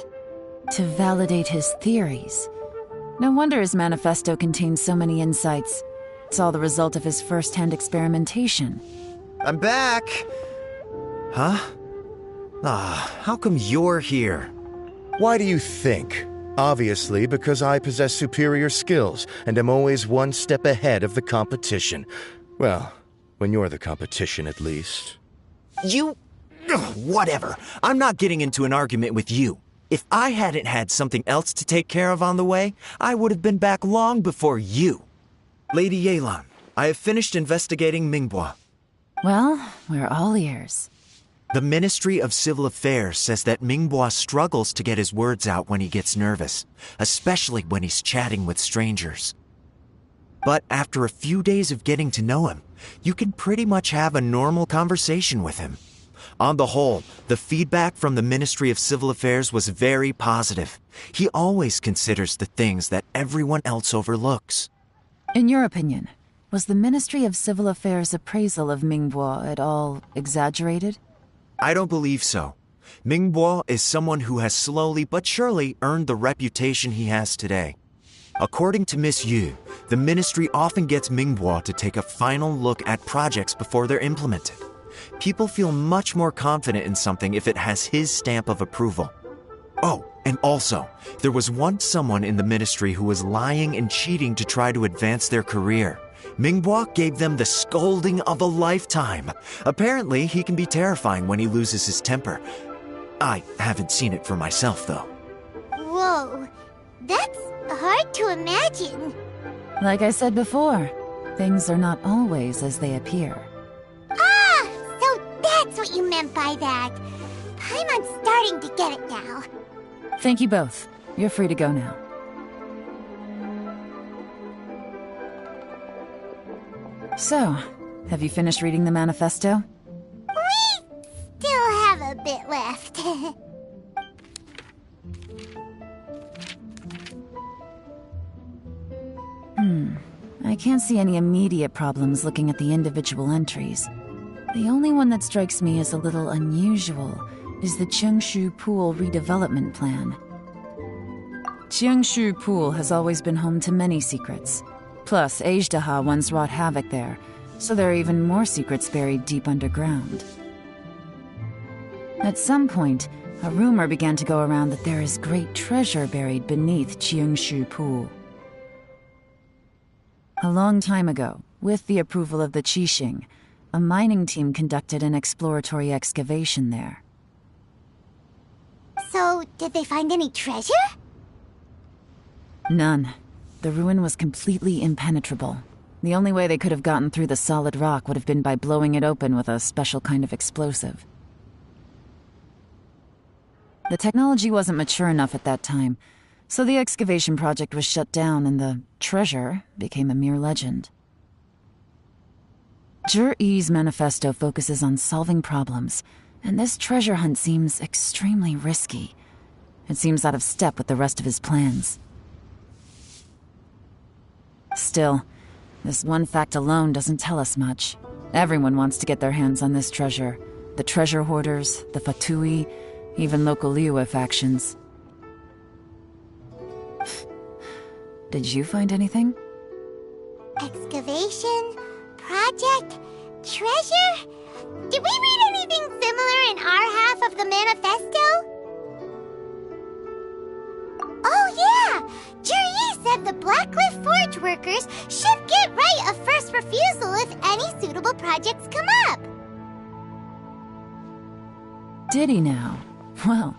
to validate his theories. No wonder his manifesto contains so many insights. It's all the result of his first-hand experimentation. I'm back! Huh? How come you're here? Why do you think? Obviously, because I possess superior skills and am always one step ahead of the competition. Well, when you're the competition, at least. You... whatever. I'm not getting into an argument with you. If I hadn't had something else to take care of on the way, I would have been back long before you. Lady Yelan, I have finished investigating Mingbo. Well, we're all ears. The Ministry of Civil Affairs says that Mingbo struggles to get his words out when he gets nervous, especially when he's chatting with strangers. But after a few days of getting to know him, you can pretty much have a normal conversation with him. On the whole, the feedback from the Ministry of Civil Affairs was very positive. He always considers the things that everyone else overlooks. In your opinion, was the Ministry of Civil Affairs' appraisal of Mingbo at all exaggerated? I don't believe so. Mingbo is someone who has slowly but surely earned the reputation he has today. According to Miss Yu, the Ministry often gets Mingbo to take a final look at projects before they're implemented. People feel much more confident in something if it has his stamp of approval. Oh, and also, there was once someone in the ministry who was lying and cheating to try to advance their career. Mingbo gave them the scolding of a lifetime. Apparently, he can be terrifying when he loses his temper. I haven't seen it for myself, though. Whoa, that's hard to imagine. Like I said before, things are not always as they appear. That's what you meant by that. Paimon's starting to get it now. Thank you both. You're free to go now. So, have you finished reading the manifesto? We still have a bit left. I can't see any immediate problems looking at the individual entries. The only one that strikes me as a little unusual is the Ching Shu Pool redevelopment plan. Ching Shu Pool has always been home to many secrets. Plus, Ajdaha once wrought havoc there, so there are even more secrets buried deep underground. At some point, a rumor began to go around that there is great treasure buried beneath Ching Shu Pool. A long time ago, with the approval of the Qixing, a mining team conducted an exploratory excavation there. So, did they find any treasure? None. The ruin was completely impenetrable. The only way they could have gotten through the solid rock would have been by blowing it open with a special kind of explosive. The technology wasn't mature enough at that time, so the excavation project was shut down and the treasure became a mere legend. Zhi-Yi's manifesto focuses on solving problems, and this treasure hunt seems extremely risky. It seems out of step with the rest of his plans. Still, this one fact alone doesn't tell us much. Everyone wants to get their hands on this treasure. The treasure hoarders, the Fatui, even local Liyue factions. Did you find anything? Excavation, project, treasure? Did we read anything similar in our half of the manifesto? Oh yeah! Zhi-Yi said the Blackcliff Forge workers should get right of first refusal if any suitable projects come up. Did he now? Well,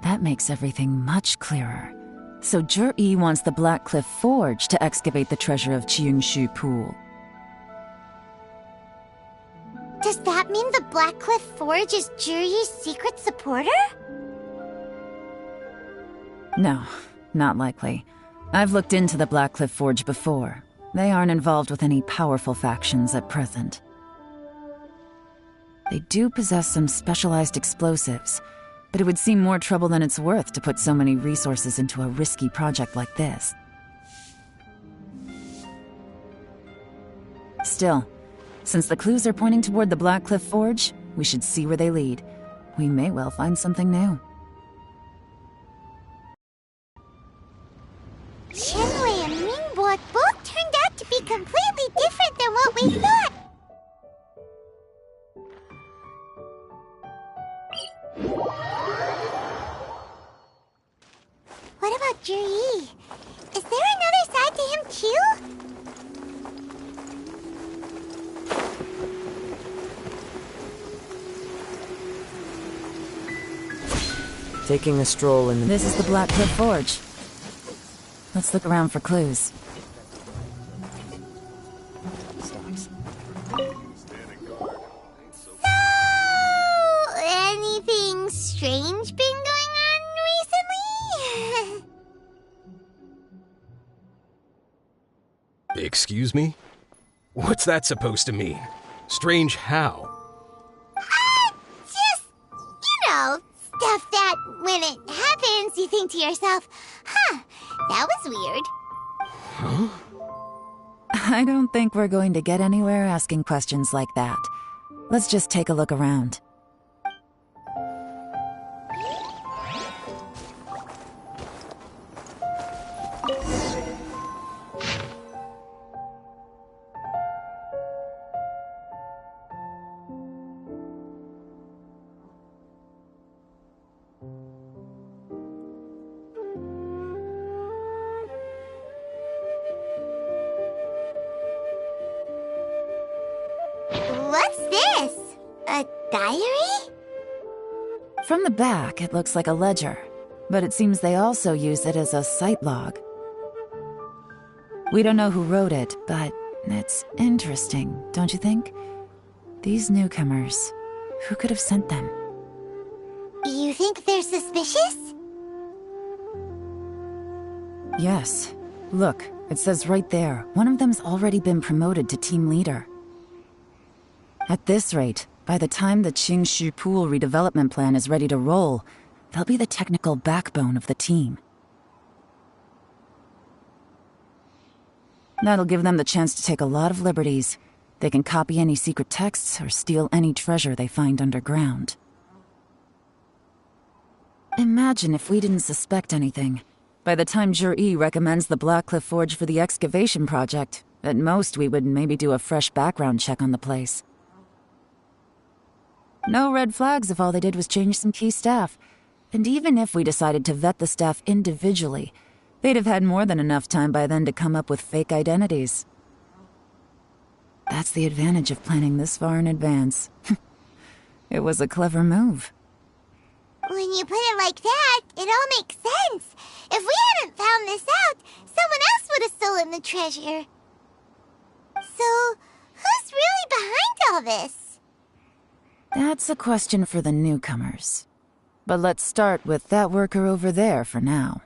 that makes everything much clearer. So Zhi-Yi wants the Blackcliff Forge to excavate the treasure of Ching Shu Pool. Does that mean the Blackcliff Forge is Zhi-Yi's secret supporter? No, not likely. I've looked into the Blackcliff Forge before. They aren't involved with any powerful factions at present. They do possess some specialized explosives, but it would seem more trouble than it's worth to put so many resources into a risky project like this. Still, since the clues are pointing toward the Blackcliff Forge, we should see where they lead. We may well find something new. Shenwei and Mingbo both turned out to be completely different than what we thought. What about Zhi-Yi? Is there another side to him too? Taking a stroll in the... This is the Blackcliff Forge. Let's look around for clues. So, anything strange been going on recently? Excuse me? What's that supposed to mean? Strange how? Just, stuff that when it happens, you think to yourself, huh, that was weird. Huh? I don't think we're going to get anywhere asking questions like that. Let's just take a look around. What's this? A diary? From the back, it looks like a ledger, but it seems they also use it as a site log. We don't know who wrote it, but it's interesting, don't you think? These newcomers, who could have sent them? You think they're suspicious? Yes. Look, it says right there, one of them's already been promoted to team leader. At this rate, by the time the Ching Shu Pool redevelopment plan is ready to roll, they'll be the technical backbone of the team. That'll give them the chance to take a lot of liberties. They can copy any secret texts or steal any treasure they find underground. Imagine if we didn't suspect anything. By the time Zhi-Yi recommends the Blackcliff Forge for the excavation project, at most we would maybe do a fresh background check on the place. No red flags if all they did was change some key staff. And even if we decided to vet the staff individually, they'd have had more than enough time by then to come up with fake identities. That's the advantage of planning this far in advance. It was a clever move. When you put it like that, it all makes sense. If we hadn't found this out, someone else would have stolen the treasure. So, who's really behind all this? That's a question for the newcomers. But let's start with that worker over there for now.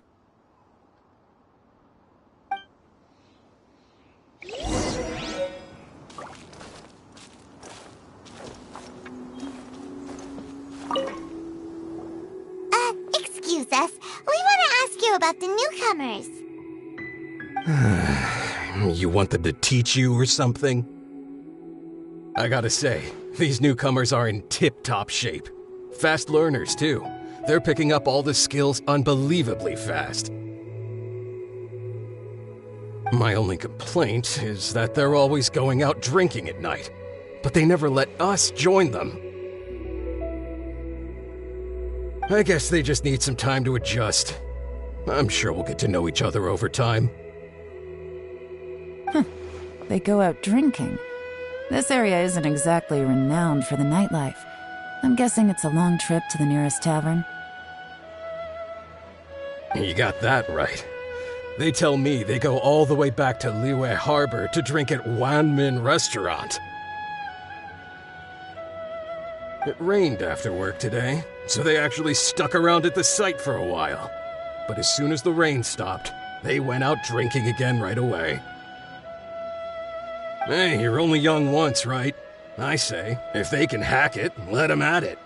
Excuse us. We want to ask you about the newcomers. You want them to teach you or something? I gotta say, these newcomers are in tip-top shape. Fast learners, too. They're picking up all the skills unbelievably fast. My only complaint is that they're always going out drinking at night, but they never let us join them. I guess they just need some time to adjust. I'm sure we'll get to know each other over time. They go out drinking. This area isn't exactly renowned for the nightlife. I'm guessing it's a long trip to the nearest tavern. You got that right. They tell me they go all the way back to Liyue Harbor to drink at Wanmin Restaurant. It rained after work today, so they actually stuck around at the site for a while. But as soon as the rain stopped, they went out drinking again right away. Hey, you're only young once, right? I say, if they can hack it, let them at it.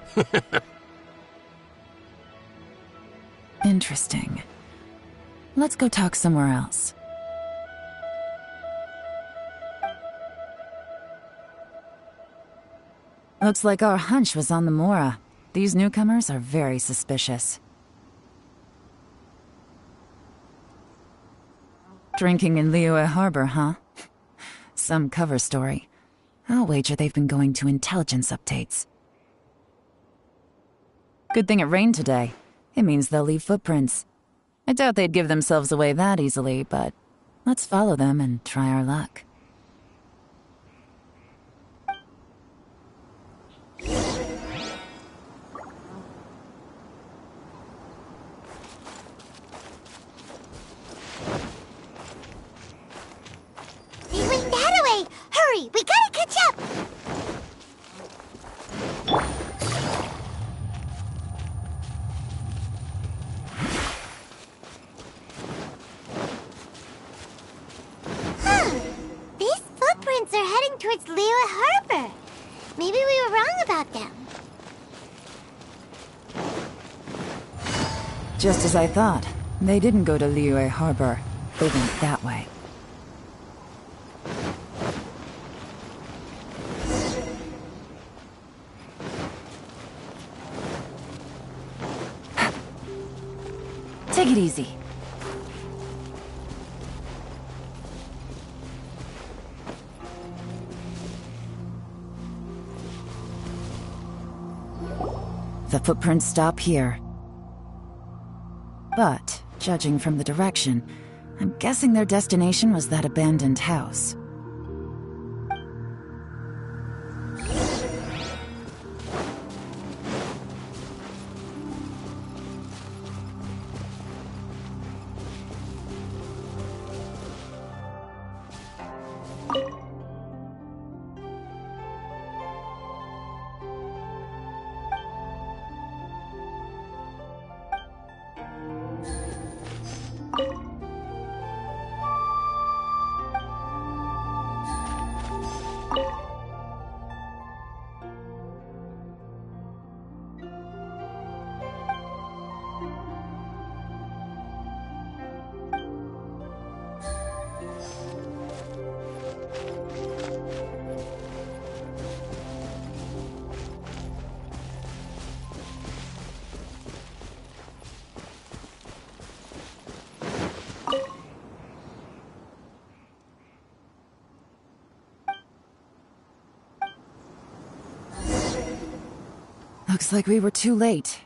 Interesting. Let's go talk somewhere else. Looks like our hunch was on the Mora. These newcomers are very suspicious. Drinking in Liyue Harbor, huh? Some cover story. I'll wager they've been going to intelligence updates. Good thing it rained today. It means they'll leave footprints. I doubt they'd give themselves away that easily, but let's follow them and try our luck. They went that way! Hurry, we gotta catch up! These footprints are heading towards Liyue Harbor. Maybe we were wrong about them. Just as I thought. They didn't go to Liyue Harbor. They went that way. Take it easy. The footprints stop here. But, judging from the direction, I'm guessing their destination was that abandoned house. Looks like we were too late.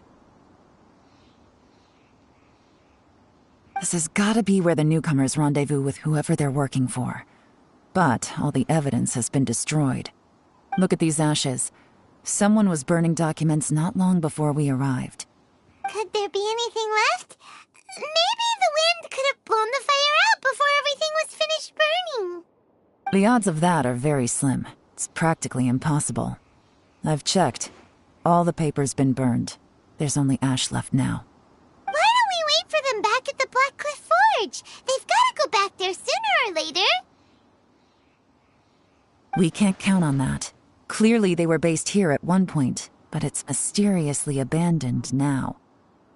This has gotta be where the newcomers rendezvous with whoever they're working for. But all the evidence has been destroyed. Look at these ashes. Someone was burning documents not long before we arrived. Could there be anything left? Maybe the wind could have blown the fire out before everything was finished burning. The odds of that are very slim. It's practically impossible. I've checked. All the paper's been burned. There's only ash left now. Why don't we wait for them back at the Black Cliff Forge? They've got to go back there sooner or later. We can't count on that. Clearly they were based here at one point, but it's mysteriously abandoned now.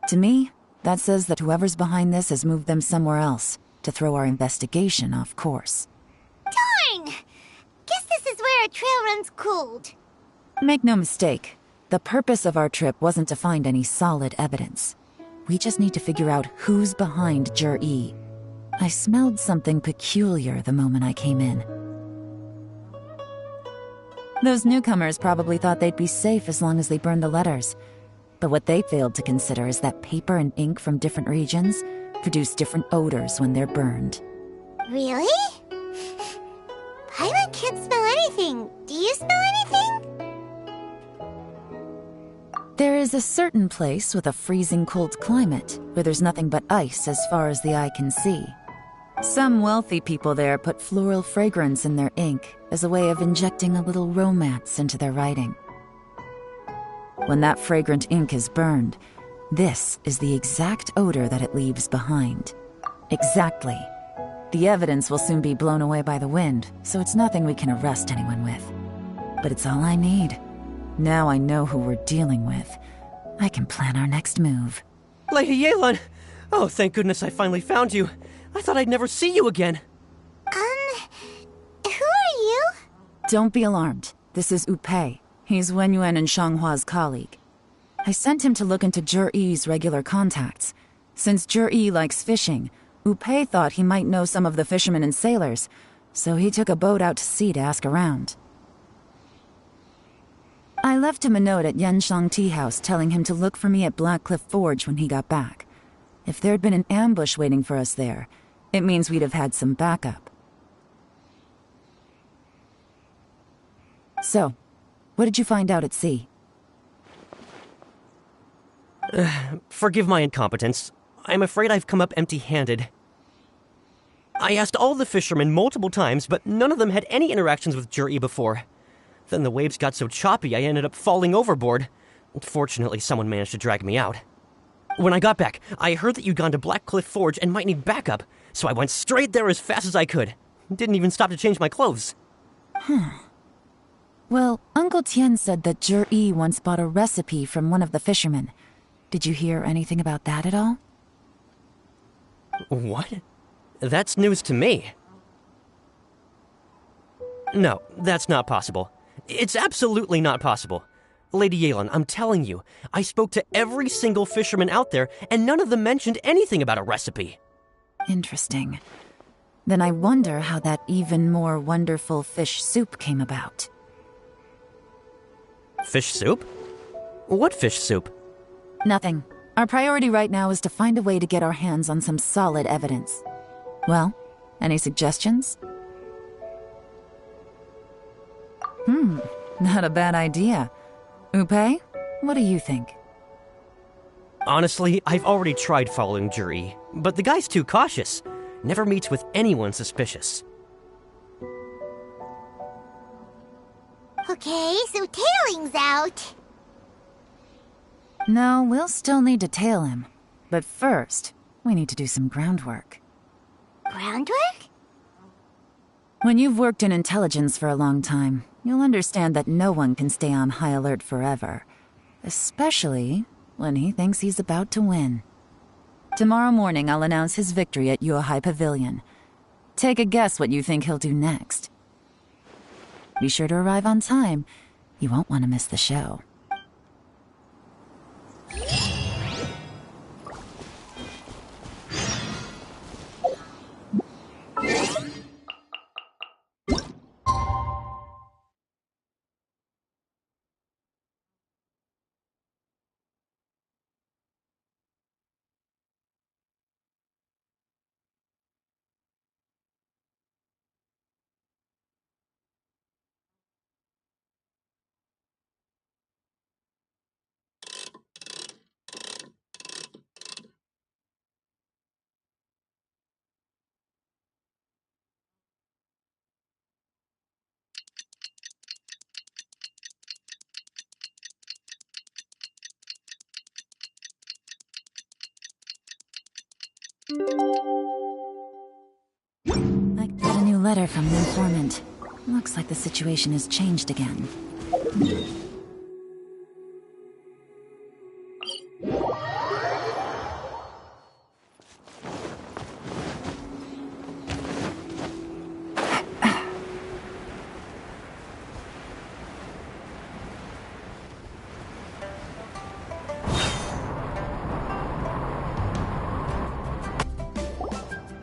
To me, that says that whoever's behind this has moved them somewhere else to throw our investigation off course. Darn! Guess this is where our trail runs cold. Make no mistake, the purpose of our trip wasn't to find any solid evidence. We just need to figure out who's behind Jur-E. I smelled something peculiar the moment I came in. Those newcomers probably thought they'd be safe as long as they burned the letters. But what they failed to consider is that paper and ink from different regions produce different odors when they're burned. Really? Paimon can't smell anything. Do you smell anything? There is a certain place with a freezing cold climate where there's nothing but ice as far as the eye can see. Some wealthy people there put floral fragrance in their ink as a way of injecting a little romance into their writing. When that fragrant ink is burned, this is the exact odor that it leaves behind. Exactly. The evidence will soon be blown away by the wind, so it's nothing we can arrest anyone with. But it's all I need. Now I know who we're dealing with. I can plan our next move. Lady Yelan! Oh, thank goodness I finally found you. I thought I'd never see you again. Who are you? Don't be alarmed. This is Upei. He's Wenyuan and Shanghua's colleague. I sent him to look into Jur-E's regular contacts. Since Jur-E likes fishing, Upei thought he might know some of the fishermen and sailors, so he took a boat out to sea to ask around. I left him a note at Yanshang Tea House telling him to look for me at Black Cliff Forge when he got back. If there'd been an ambush waiting for us there, it means we'd have had some backup. So, what did you find out at sea? Forgive my incompetence. I'm afraid I've come up empty-handed. I asked all the fishermen multiple times, but none of them had any interactions with Jur-E before. Then the waves got so choppy I ended up falling overboard. Fortunately, someone managed to drag me out. When I got back, I heard that you'd gone to Black Cliff Forge and might need backup, so I went straight there as fast as I could. Didn't even stop to change my clothes. Well, Uncle Tian said that Jur-E once bought a recipe from one of the fishermen. Did you hear anything about that at all? What? That's news to me. No, that's not possible. It's absolutely not possible. Lady Yelan, I'm telling you, I spoke to every single fisherman out there, and none of them mentioned anything about a recipe. Interesting. Then I wonder how that even more wonderful fish soup came about. Fish soup? What fish soup? Nothing. Our priority right now is to find a way to get our hands on some solid evidence. Well, any suggestions? Not a bad idea. Upei, what do you think? Honestly, I've already tried following Jur-E, but the guy's too cautious. Never meets with anyone suspicious. Okay, so tailing's out. No, we'll still need to tail him. But first, we need to do some groundwork. Groundwork? When you've worked in intelligence for a long time, you'll understand that no one can stay on high alert forever. Especially when he thinks he's about to win. Tomorrow morning, I'll announce his victory at Yuehai Pavilion. Take a guess what you think he'll do next. Be sure to arrive on time. You won't want to miss the show. I got a new letter from an informant. Looks like the situation has changed again.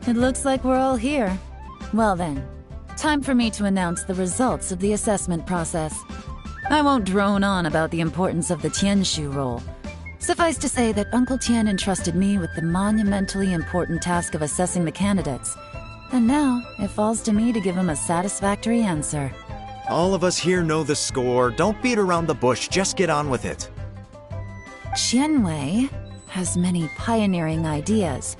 It looks like we're all here. Well then, time for me to announce the results of the assessment process. I won't drone on about the importance of the Tianshu role. Suffice to say that Uncle Tian entrusted me with the monumentally important task of assessing the candidates. And now, it falls to me to give him a satisfactory answer. All of us here know the score. Don't beat around the bush, just get on with it. Qianwei has many pioneering ideas,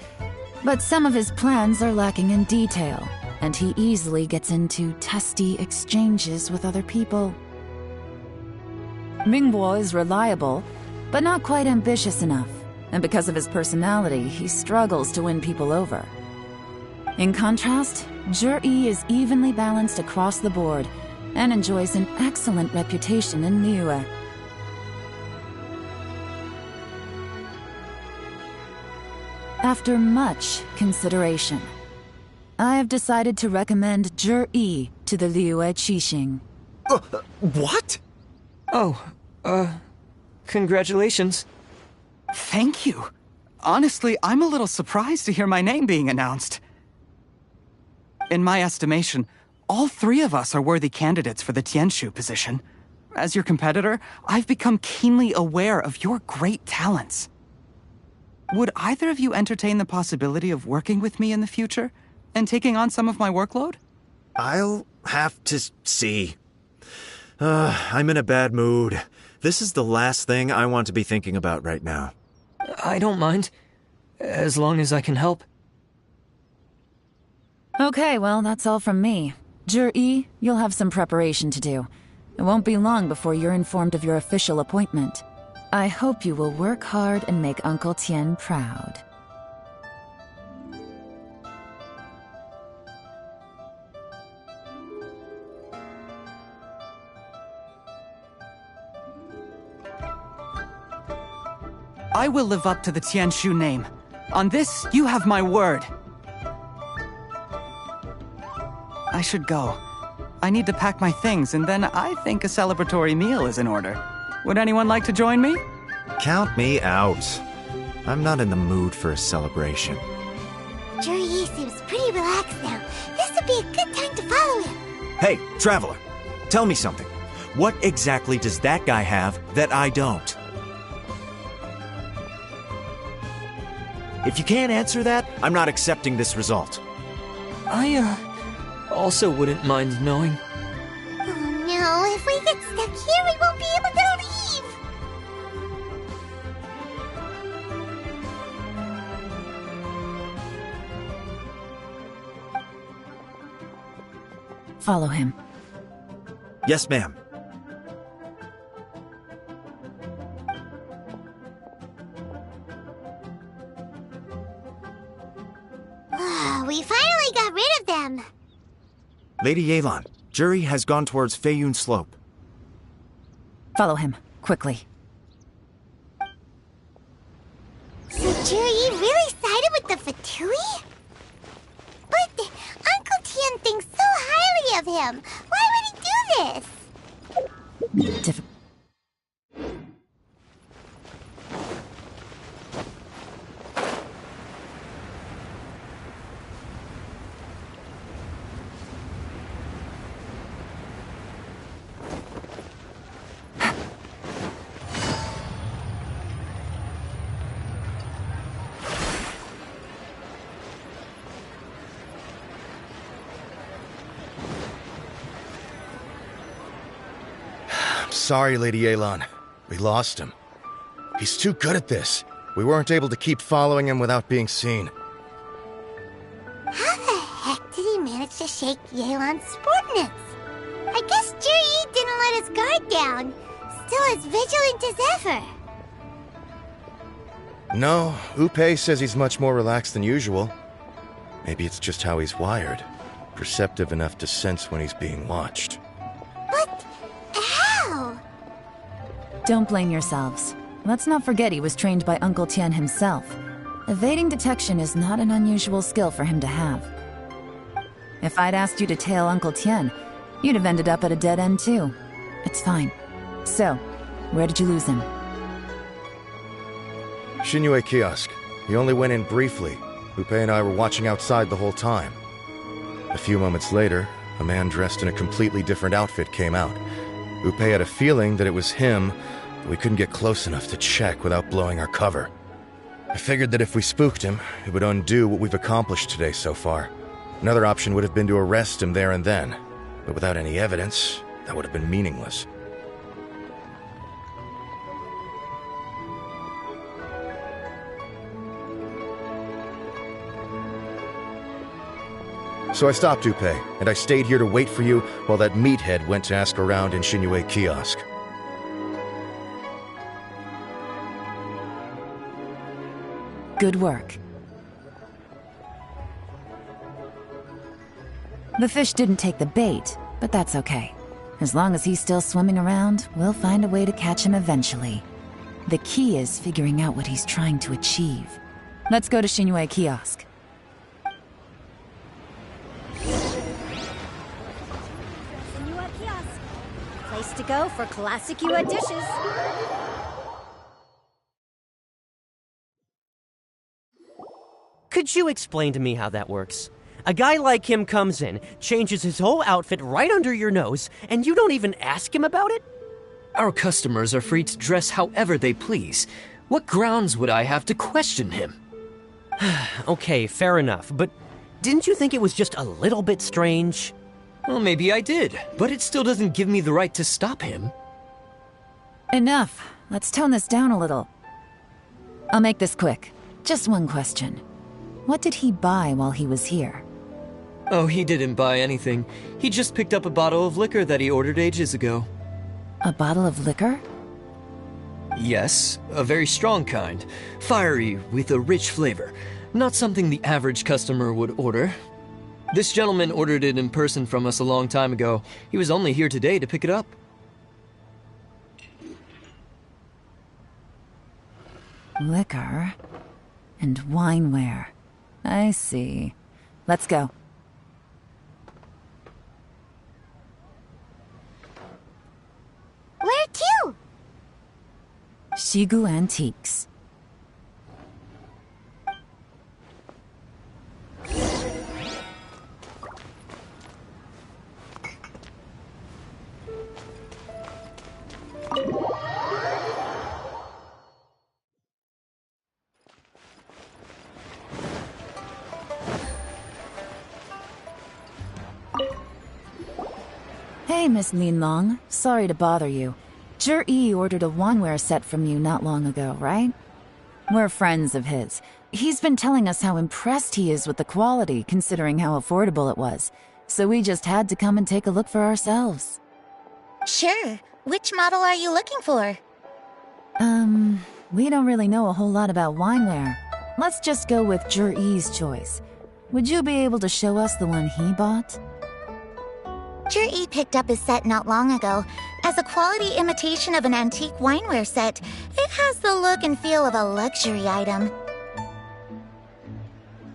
but some of his plans are lacking in detail, and he easily gets into testy exchanges with other people. Mingbo is reliable, but not quite ambitious enough, and because of his personality, he struggles to win people over. In contrast, Zhi is evenly balanced across the board, and enjoys an excellent reputation in Liyue. After much consideration, I have decided to recommend Zhi to the Liyue Qixing. What? Congratulations. Thank you. Honestly, I'm a little surprised to hear my name being announced. In my estimation, all three of us are worthy candidates for the Tianshu position. As your competitor, I've become keenly aware of your great talents. Would either of you entertain the possibility of working with me in the future and taking on some of my workload? I'll have to see. I'm in a bad mood. This is the last thing I want to be thinking about right now. I don't mind, as long as I can help. Okay, well, that's all from me. Zhi, you'll have some preparation to do. It won't be long before you're informed of your official appointment. I hope you will work hard and make Uncle Tian proud. I will live up to the Tianshu name. On this, you have my word. I should go. I need to pack my things, and then I think a celebratory meal is in order. Would anyone like to join me? Count me out. I'm not in the mood for a celebration. Zhi seems pretty relaxed now. This would be a good time to follow him. Hey, Traveler, tell me something. What exactly does that guy have that I don't? If you can't answer that, I'm not accepting this result. I, also wouldn't mind knowing. Oh no, if we get stuck here, we won't be able to leave. Follow him. Yes, ma'am. We finally got rid of them. Lady Yelan, Zhi has gone towards Feiyun Slope. Follow him, quickly. So Zhi really sided with the Fatui? But Uncle Tian thinks so highly of him. Why would he do this? Sorry, Lady Yelan. We lost him. He's too good at this. We weren't able to keep following him without being seen. How the heck did he manage to shake Yelan's sportness? I guess Zhi didn't let his guard down. Still as vigilant as ever. No, Upe says he's much more relaxed than usual. Maybe it's just how he's wired. Perceptive enough to sense when he's being watched. But how? Don't blame yourselves. Let's not forget he was trained by Uncle Tian himself. Evading detection is not an unusual skill for him to have. If I'd asked you to tail Uncle Tian, you'd have ended up at a dead end too. It's fine. So, where did you lose him? Xinyue Kiosk. He only went in briefly. Upe and I were watching outside the whole time. A few moments later, a man dressed in a completely different outfit came out. Upe had a feeling that it was him, but we couldn't get close enough to check without blowing our cover. I figured that if we spooked him, it would undo what we've accomplished today so far. Another option would have been to arrest him there and then, but without any evidence, that would have been meaningless. So I stopped Upe, and I stayed here to wait for you while that meathead went to ask around in Xinyue Kiosk. Good work. The fish didn't take the bait, but that's okay. As long as he's still swimming around, we'll find a way to catch him eventually. The key is figuring out what he's trying to achieve. Let's go to Xinyue Kiosk. Place to go for classic Yua dishes. Could you explain to me how that works? A guy like him comes in, changes his whole outfit right under your nose, and you don't even ask him about it? Our customers are free to dress however they please. What grounds would I have to question him? Okay, fair enough, but didn't you think it was just a little bit strange? Well, maybe I did, but it still doesn't give me the right to stop him. Enough. Let's tone this down a little. I'll make this quick. Just one question. What did he buy while he was here? Oh, he didn't buy anything. He just picked up a bottle of liquor that he ordered ages ago. A bottle of liquor? Yes, a very strong kind. Fiery, with a rich flavor. Not something the average customer would order. This gentleman ordered it in person from us a long time ago. He was only here today to pick it up. Liquor and wineware. I see. Let's go. Where to? Shigu Antiques. Hey, Miss Linlong. Sorry to bother you. Zhi ordered a wanware set from you not long ago, right? We're friends of his. He's been telling us how impressed he is with the quality, considering how affordable it was. So we just had to come and take a look for ourselves. Sure. Which model are you looking for? We don't really know a whole lot about wineware. Let's just go with Zhi's choice. Would you be able to show us the one he bought? Zhi picked up his set not long ago. As a quality imitation of an antique wineware set, it has the look and feel of a luxury item.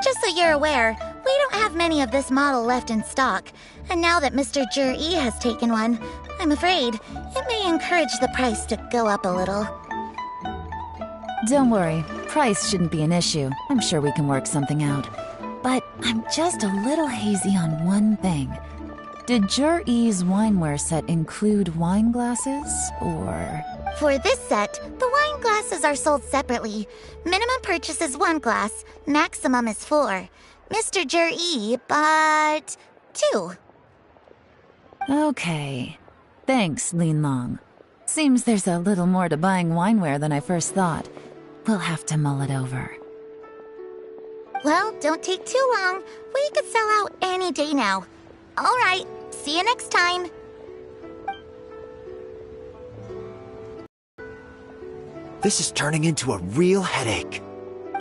Just so you're aware, we don't have many of this model left in stock, and now that Mr. Zhi has taken one, I'm afraid it may encourage the price to go up a little. Don't worry, price shouldn't be an issue. I'm sure we can work something out. But I'm just a little hazy on one thing. Did Zhi's wineware set include wine glasses, or...? For this set, the wine glasses are sold separately. Minimum purchase is 1 glass, maximum is 4. Mr. Zhi bought 2. Okay. Thanks, Linlong. Seems there's a little more to buying wineware than I first thought. We'll have to mull it over. Well, don't take too long. We could sell out any day now. All right, see you next time. This is turning into a real headache.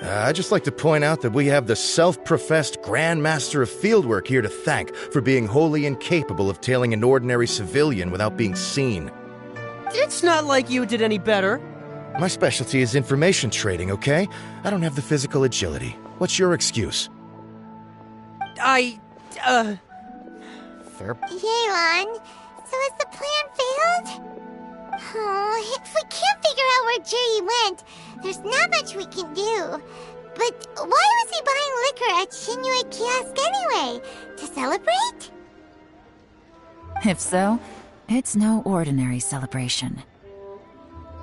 I'd just like to point out that we have the self-professed Grand Master of Fieldwork here to thank for being wholly incapable of tailing an ordinary civilian without being seen. It's not like you did any better. My specialty is information trading, okay? I don't have the physical agility. What's your excuse? Fair. Yelan, so has the plan failed? Oh, if we can't figure out where Jerry went, there's not much we can do. But why was he buying liquor at Shinue Kiosk anyway? To celebrate? If so, it's no ordinary celebration.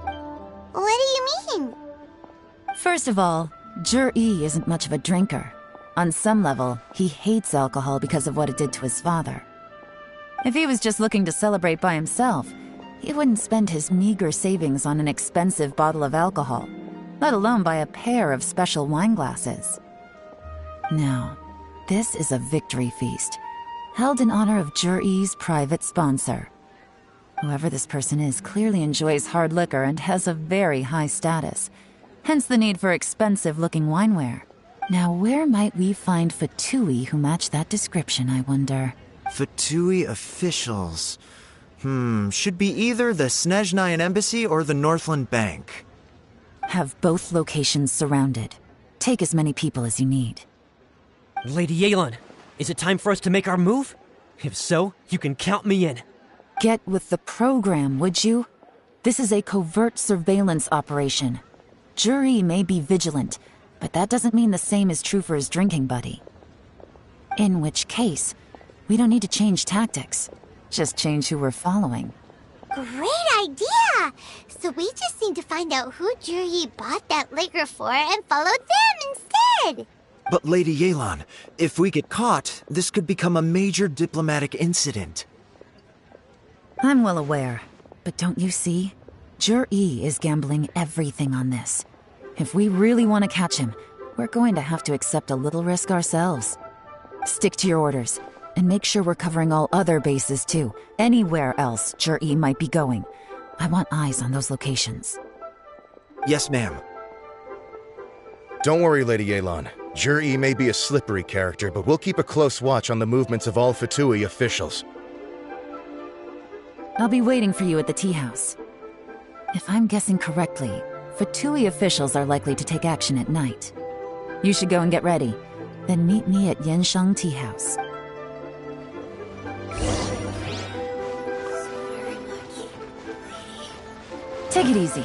What do you mean? First of all, Jur-E isn't much of a drinker. On some level, he hates alcohol because of what it did to his father. If he was just looking to celebrate by himself, he wouldn't spend his meager savings on an expensive bottle of alcohol, let alone buy a pair of special wine glasses. No, this is a victory feast, held in honor of Jur-E's private sponsor. Whoever this person is clearly enjoys hard liquor and has a very high status, hence the need for expensive-looking wineware. Now, where might we find Fatui who match that description, I wonder? Fatui officials. Should be either the Snezhnayan Embassy or the Northland Bank. Have both locations surrounded. Take as many people as you need. Lady Yelan, is it time for us to make our move? If so, you can count me in. Get with the program, would you? This is a covert surveillance operation. Jur-E may be vigilant, but that doesn't mean the same is true for his drinking buddy. In which case, we don't need to change tactics. Just change who we're following. Great idea! So we just need to find out who Jur-E bought that liquor for and follow them instead! But Lady Yelan, if we get caught, this could become a major diplomatic incident. I'm well aware, but don't you see? Jur-E is gambling everything on this. If we really want to catch him, we're going to have to accept a little risk ourselves. Stick to your orders, and make sure we're covering all other bases too. Anywhere else Jur-E might be going. I want eyes on those locations. Yes, ma'am. Don't worry, Lady Yelan. Jur-E may be a slippery character, but we'll keep a close watch on the movements of all Fatui officials. I'll be waiting for you at the tea house. If I'm guessing correctly, Fatui officials are likely to take action at night. You should go and get ready, then meet me at Yansheng Tea House. Take it easy.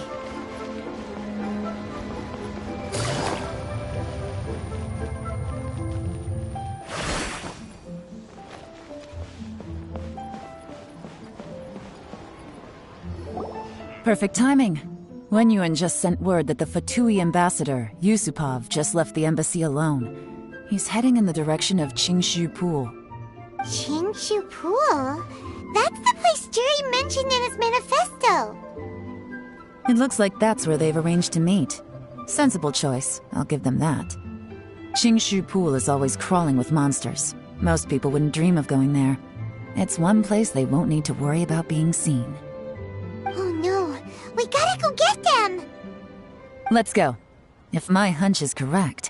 Perfect timing. Wenyuan just sent word that the Fatui ambassador, Yusupov, just left the embassy alone. He's heading in the direction of Ching Shu Pool. Ching Shu Pool? That's the place Jerry mentioned in his manifesto. It looks like that's where they've arranged to meet. Sensible choice, I'll give them that. Ching Shu Pool is always crawling with monsters. Most people wouldn't dream of going there. It's one place they won't need to worry about being seen. Oh no, we gotta go get them! Let's go. If my hunch is correct,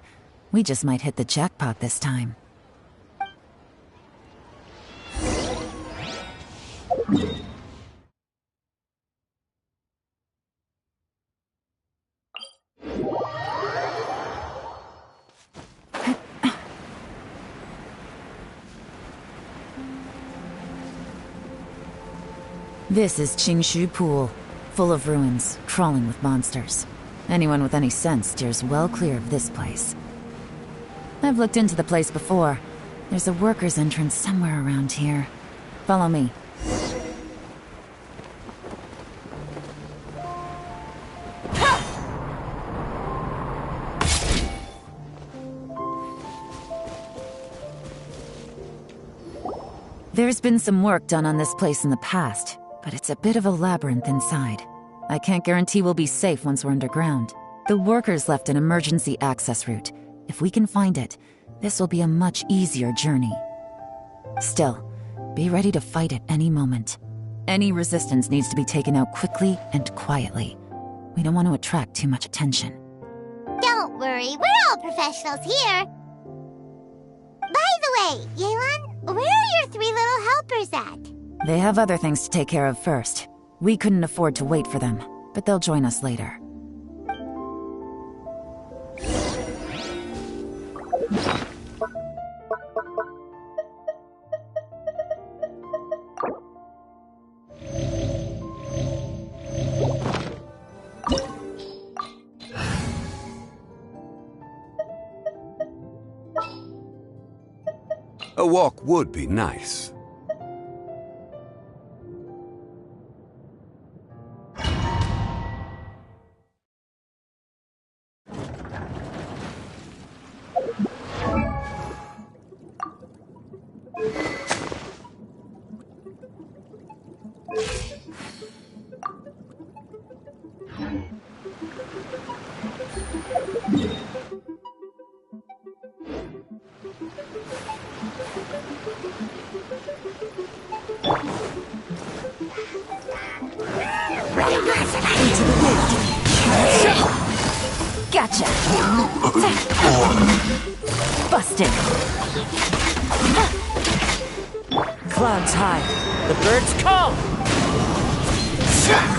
we just might hit the jackpot this time. This is Ching Shu Pool, full of ruins, crawling with monsters. Anyone with any sense steers well clear of this place. I've looked into the place before. There's a worker's entrance somewhere around here. Follow me. There's been some work done on this place in the past, but it's a bit of a labyrinth inside. I can't guarantee we'll be safe once we're underground. The workers left an emergency access route. If we can find it, this will be a much easier journey. Still, be ready to fight at any moment. Any resistance needs to be taken out quickly and quietly. We don't want to attract too much attention. Don't worry. We're all professionals here. By the way, Yelan, where are your 3 little helpers at? They have other things to take care of first. We couldn't afford to wait for them, but they'll join us later. A walk would be nice. Gotcha! Busted! Clouds high. The birds call!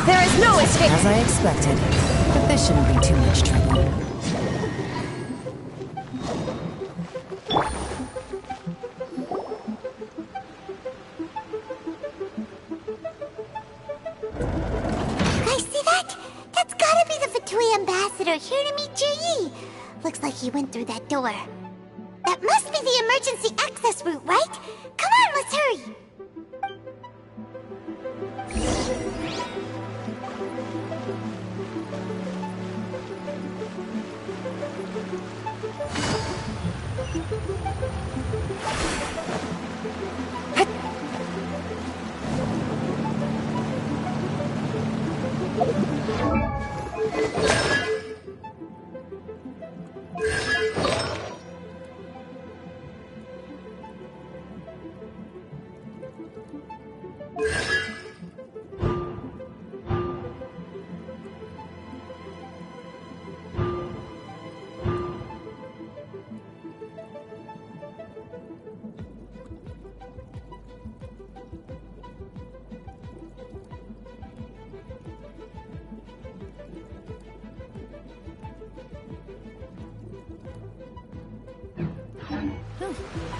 There is no escape! As I expected, but this shouldn't be too much trouble. Ambassador here to meet Ji. Looks like he went through that door. That must be the emergency access route, right? Come on, let's hurry!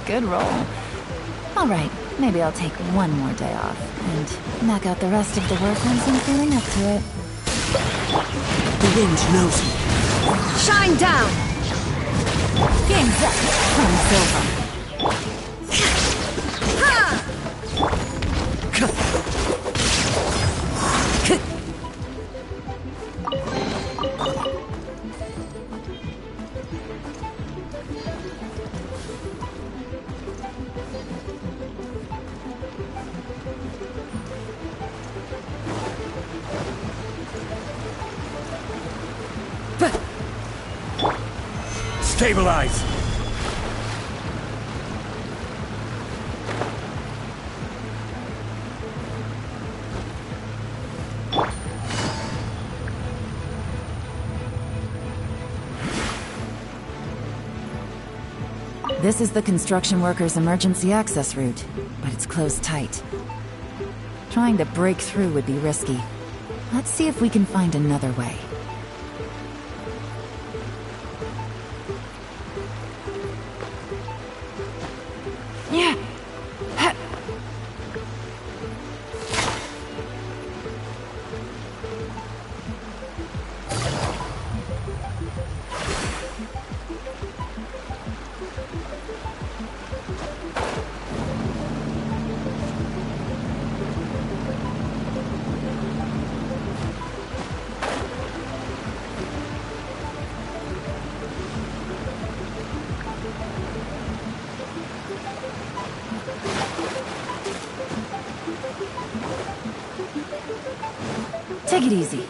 Good roll. Alright, maybe I'll take one more day off, and knock out the rest of the work once I'm feeling up to it. The wind knows me. Shine down! Game's up. From silver. Stabilize! This is the construction workers' emergency access route, but it's closed tight. Trying to break through would be risky. Let's see if we can find another way. Yeah. Take it easy.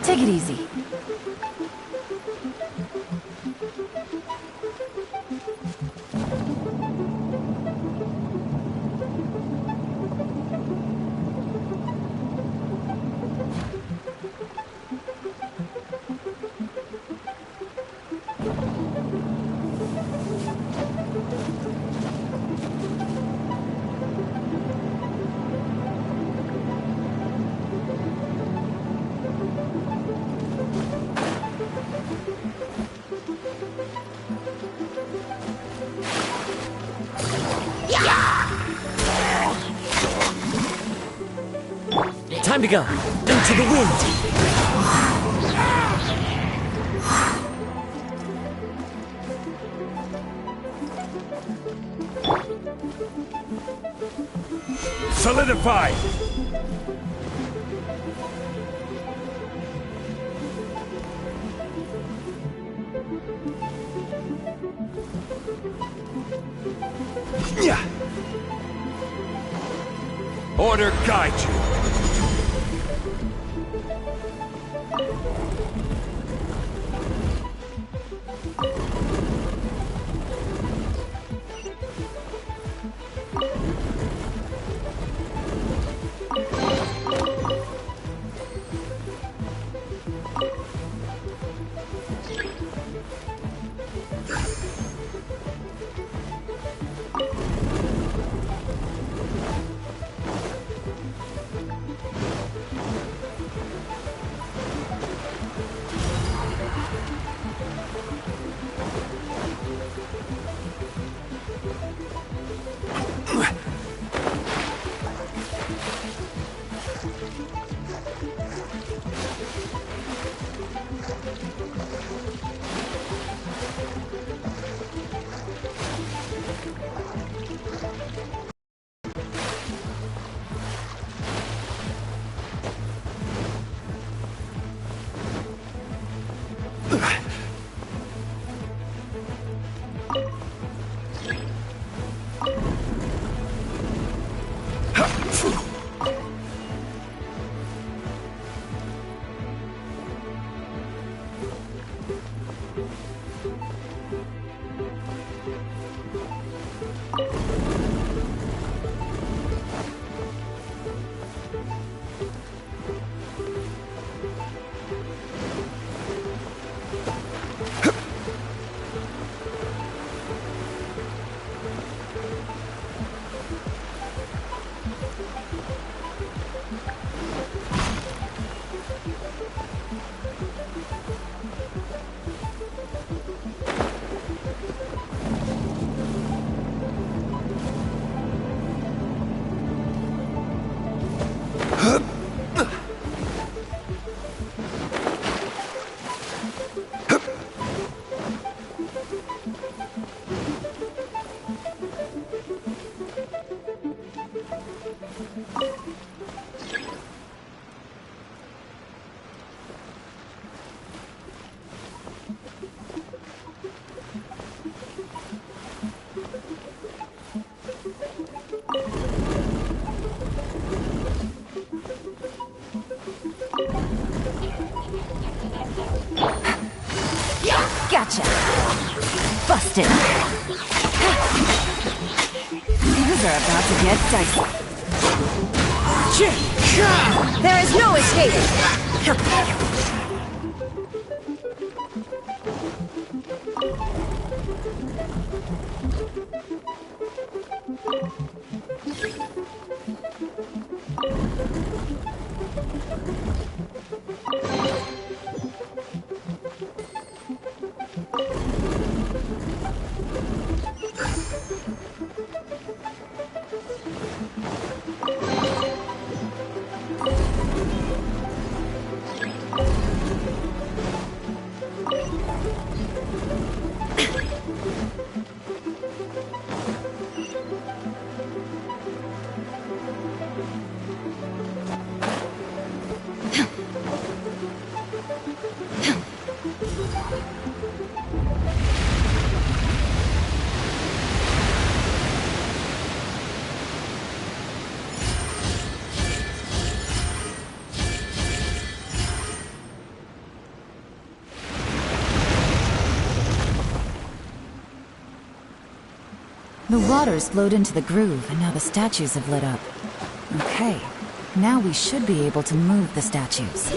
Take it easy. Time to go. Into the wind. Solidify! Yeah. Order guide you. Gotcha! Busted! Things are about to get dicey. There is no escape! The water's flowed into the groove, and now the statues have lit up. Okay, now we should be able to move the statues.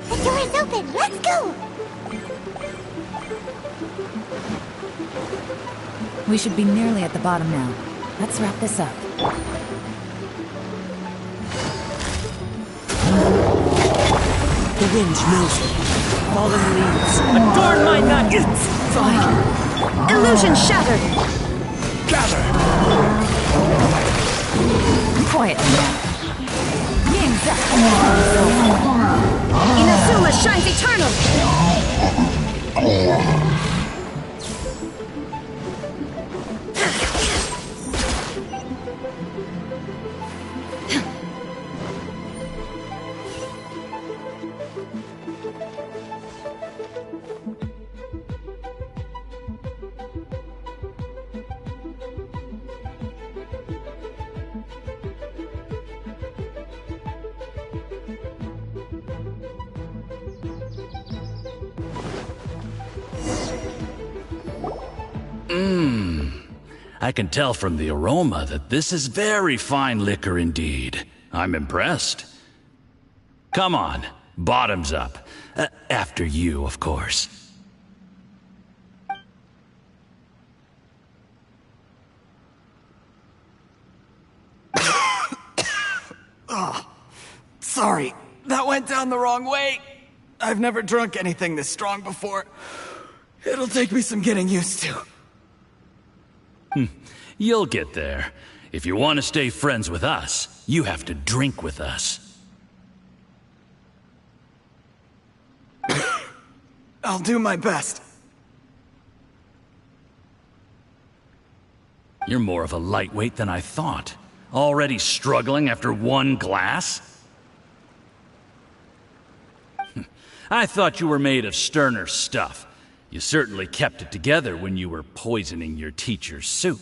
The door is open. Let's go. We should be nearly at the bottom now. Let's wrap this up. The wind knows me. Fallen leaves adorn my night. Fine. Illusion shattered! Gather! Quietly now. Yingza! Inazuma shines eternal! I can tell from the aroma that this is very fine liquor indeed. I'm impressed. Come on, bottoms up. After you, of course. Oh, sorry, that went down the wrong way. I've never drunk anything this strong before. It'll take me some getting used to. You'll get there. If you want to stay friends with us, you have to drink with us. I'll do my best. You're more of a lightweight than I thought. Already struggling after one glass? I thought you were made of sterner stuff. You certainly kept it together when you were poisoning your teacher's soup.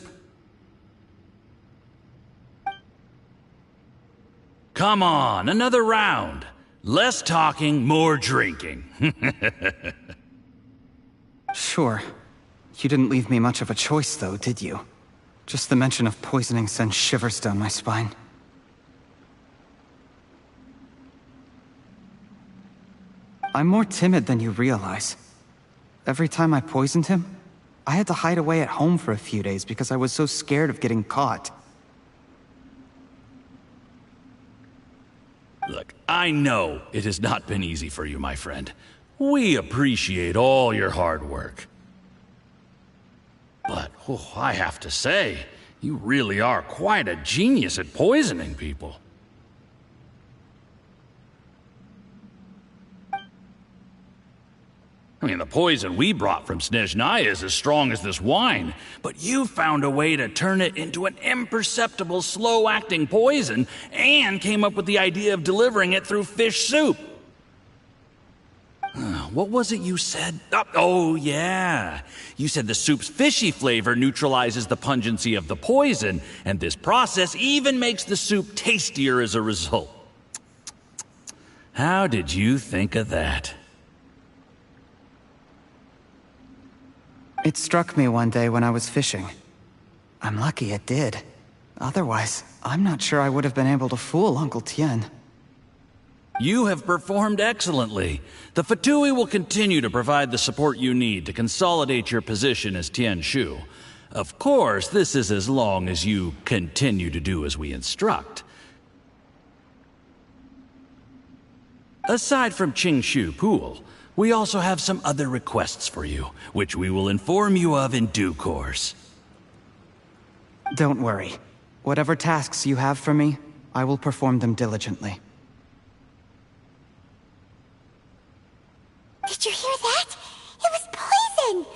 Come on, another round. Less talking, more drinking. Sure. You didn't leave me much of a choice, though, did you? Just the mention of poisoning sends shivers down my spine. I'm more timid than you realize. Every time I poisoned him, I had to hide away at home for a few days because I was so scared of getting caught. Look, I know it has not been easy for you, my friend. We appreciate all your hard work. But, I have to say, you really are quite a genius at poisoning people. I mean, the poison we brought from Snezhnaya is as strong as this wine, but you found a way to turn it into an imperceptible, slow-acting poison and came up with the idea of delivering it through fish soup. What was it you said? Oh, yeah. You said the soup's fishy flavor neutralizes the pungency of the poison, and this process even makes the soup tastier as a result. How did you think of that? It struck me one day when I was fishing. I'm lucky it did. Otherwise, I'm not sure I would have been able to fool Uncle Tien. You have performed excellently. The Fatui will continue to provide the support you need to consolidate your position as Tien Shu. Of course, this is as long as you continue to do as we instruct. Aside from Ching Shu Pool, we also have some other requests for you, which we will inform you of in due course. Don't worry. Whatever tasks you have for me, I will perform them diligently. Did you hear that? It was poison!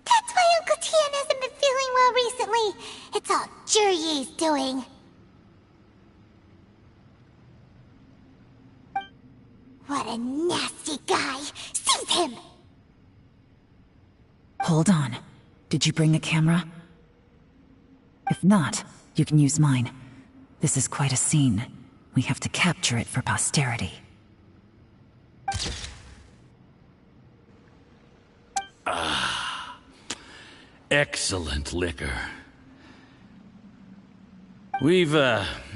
That's why Uncle Tian hasn't been feeling well recently. It's all Jurye's doing. What a nasty guy! Seize him! Hold on. Did you bring a camera? If not, you can use mine. This is quite a scene. We have to capture it for posterity. Ah, excellent liquor. We've,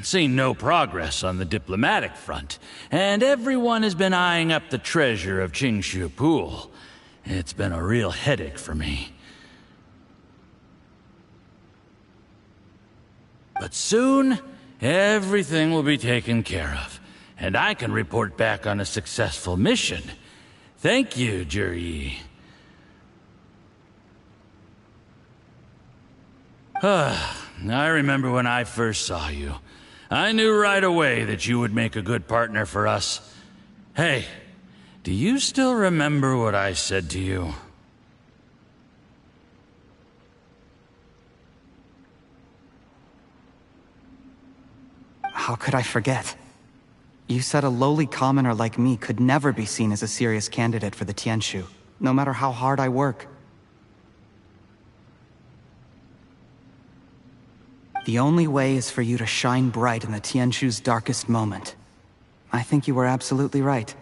seen no progress on the diplomatic front, and everyone has been eyeing up the treasure of Ching Shu Pool. It's been a real headache for me. But soon, everything will be taken care of, and I can report back on a successful mission. Thank you, Jurye. I remember when I first saw you. I knew right away that you would make a good partner for us. Hey, do you still remember what I said to you? How could I forget? You said a lowly commoner like me could never be seen as a serious candidate for the Tianshu, no matter how hard I work. The only way is for you to shine bright in the Tianshu's darkest moment. I think you were absolutely right.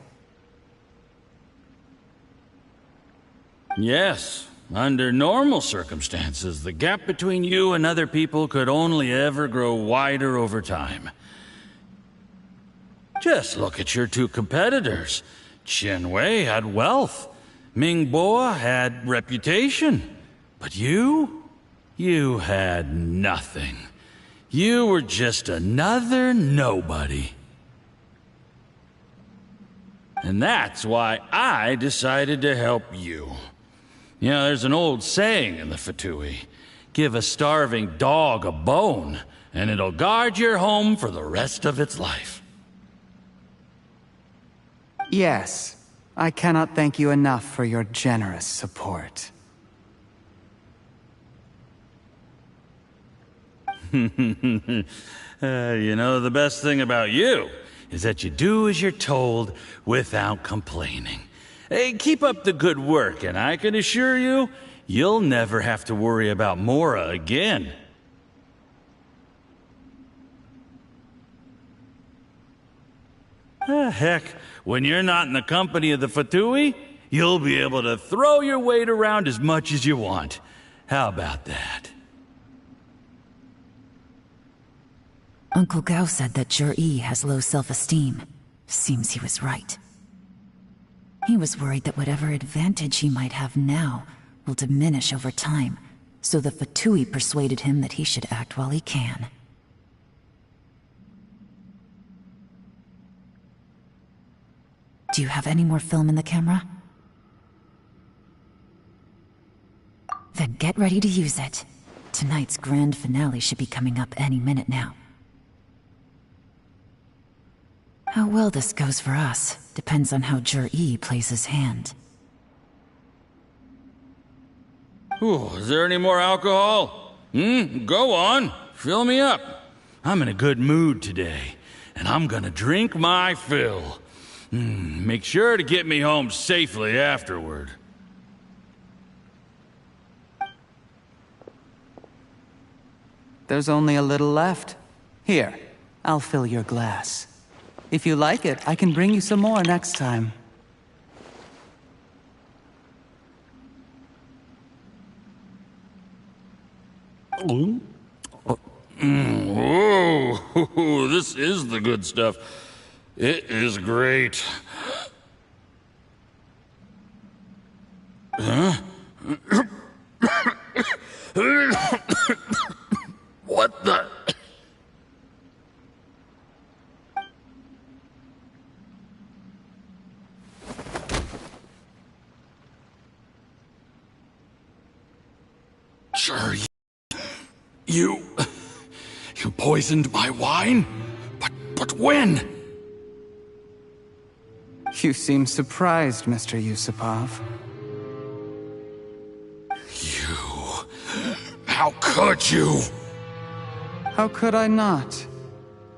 Yes. Under normal circumstances, the gap between you and other people could only ever grow wider over time. Just look at your two competitors. Chen Wei had wealth. Ming Boa had reputation. But you had nothing. You were just another nobody. And that's why I decided to help you. You know, there's an old saying in the Fatui. Give a starving dog a bone, and it'll guard your home for the rest of its life. Yes, I cannot thank you enough for your generous support. You know, the best thing about you is that you do as you're told without complaining. Hey, keep up the good work, and I can assure you, you'll never have to worry about Mora again. Heck, when you're not in the company of the Fatui, you'll be able to throw your weight around as much as you want. How about that? Uncle Gao said that Jurye has low self-esteem. Seems he was right. He was worried that whatever advantage he might have now will diminish over time, so the Fatui persuaded him that he should act while he can. Do you have any more film in the camera? Then get ready to use it. Tonight's grand finale should be coming up any minute now. How well this goes for us depends on how Jurye plays his hand. Ooh, is there any more alcohol? Go on. Fill me up. I'm in a good mood today, and I'm gonna drink my fill. Make sure to get me home safely afterward. There's only a little left. Here, I'll fill your glass. If you like it, I can bring you some more next time. Whoa, this is the good stuff. It is great. Huh? What the? Sure, you poisoned my wine? But when? You seem surprised, Mr. Yusupov. How could you? How could I not?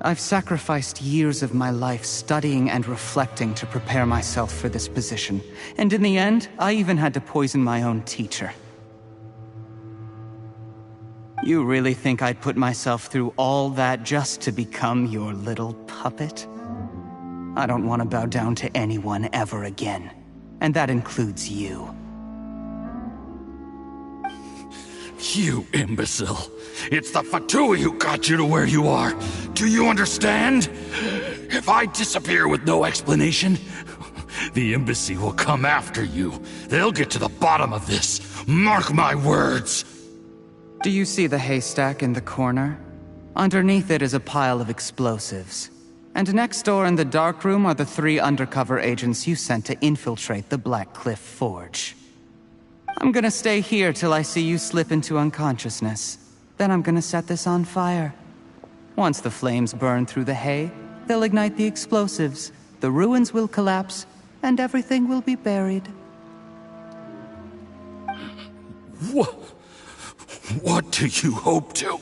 I've sacrificed years of my life studying and reflecting to prepare myself for this position. And in the end, I even had to poison my own teacher. You really think I'd put myself through all that just to become your little puppet? I don't want to bow down to anyone ever again. And that includes you. You imbecile. It's the Fatui who got you to where you are. Do you understand? If I disappear with no explanation, the embassy will come after you. They'll get to the bottom of this. Mark my words. Do you see the haystack in the corner? Underneath it is a pile of explosives. And next door in the dark room are the 3 undercover agents you sent to infiltrate the Black Cliff Forge. I'm gonna stay here till I see you slip into unconsciousness. Then I'm gonna set this on fire. Once the flames burn through the hay, they'll ignite the explosives, the ruins will collapse, and everything will be buried. What do you hope to?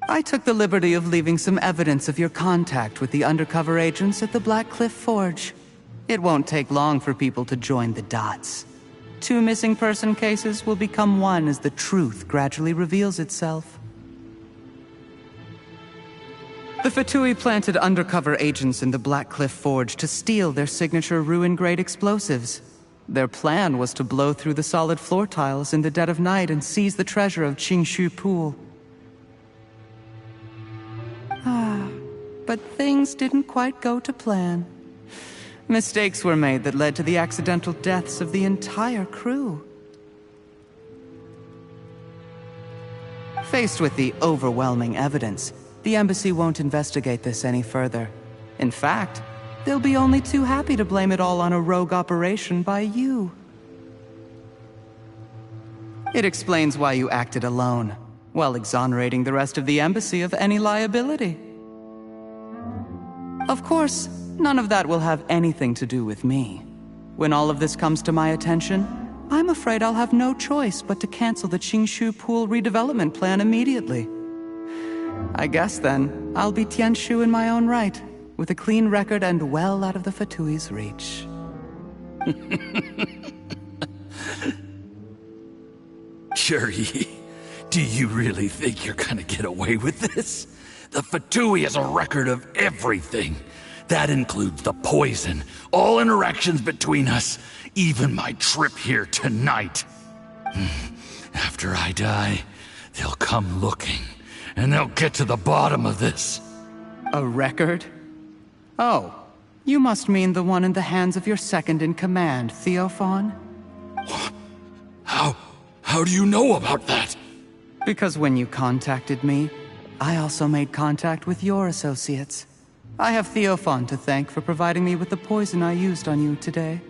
I took the liberty of leaving some evidence of your contact with the undercover agents at the Black Cliff Forge. It won't take long for people to join the dots. 2 missing person cases will become 1 as the truth gradually reveals itself. The Fatui planted undercover agents in the Black Cliff Forge to steal their signature ruin-grade explosives. Their plan was to blow through the solid floor tiles in the dead of night and seize the treasure of Ching Shu Pool. But things didn't quite go to plan. Mistakes were made that led to the accidental deaths of the entire crew. Faced with the overwhelming evidence, the embassy won't investigate this any further. In fact, they'll be only too happy to blame it all on a rogue operation by you. It explains why you acted alone, while exonerating the rest of the embassy of any liability. Of course, none of that will have anything to do with me. When all of this comes to my attention, I'm afraid I'll have no choice but to cancel the Ching Shu Pool redevelopment plan immediately. I guess then, I'll be Tianshu in my own right, with a clean record and well out of the Fatui's reach. Yuri, do you really think you're gonna get away with this? The Fatui has a record of everything. That includes the poison, all interactions between us, even my trip here tonight. After I die, they'll come looking, and they'll get to the bottom of this. A record? Oh, you must mean the one in the hands of your second-in-command, Theophan? How do you know about that? Because when you contacted me, I also made contact with your associates. I have Theophan to thank for providing me with the poison I used on you today.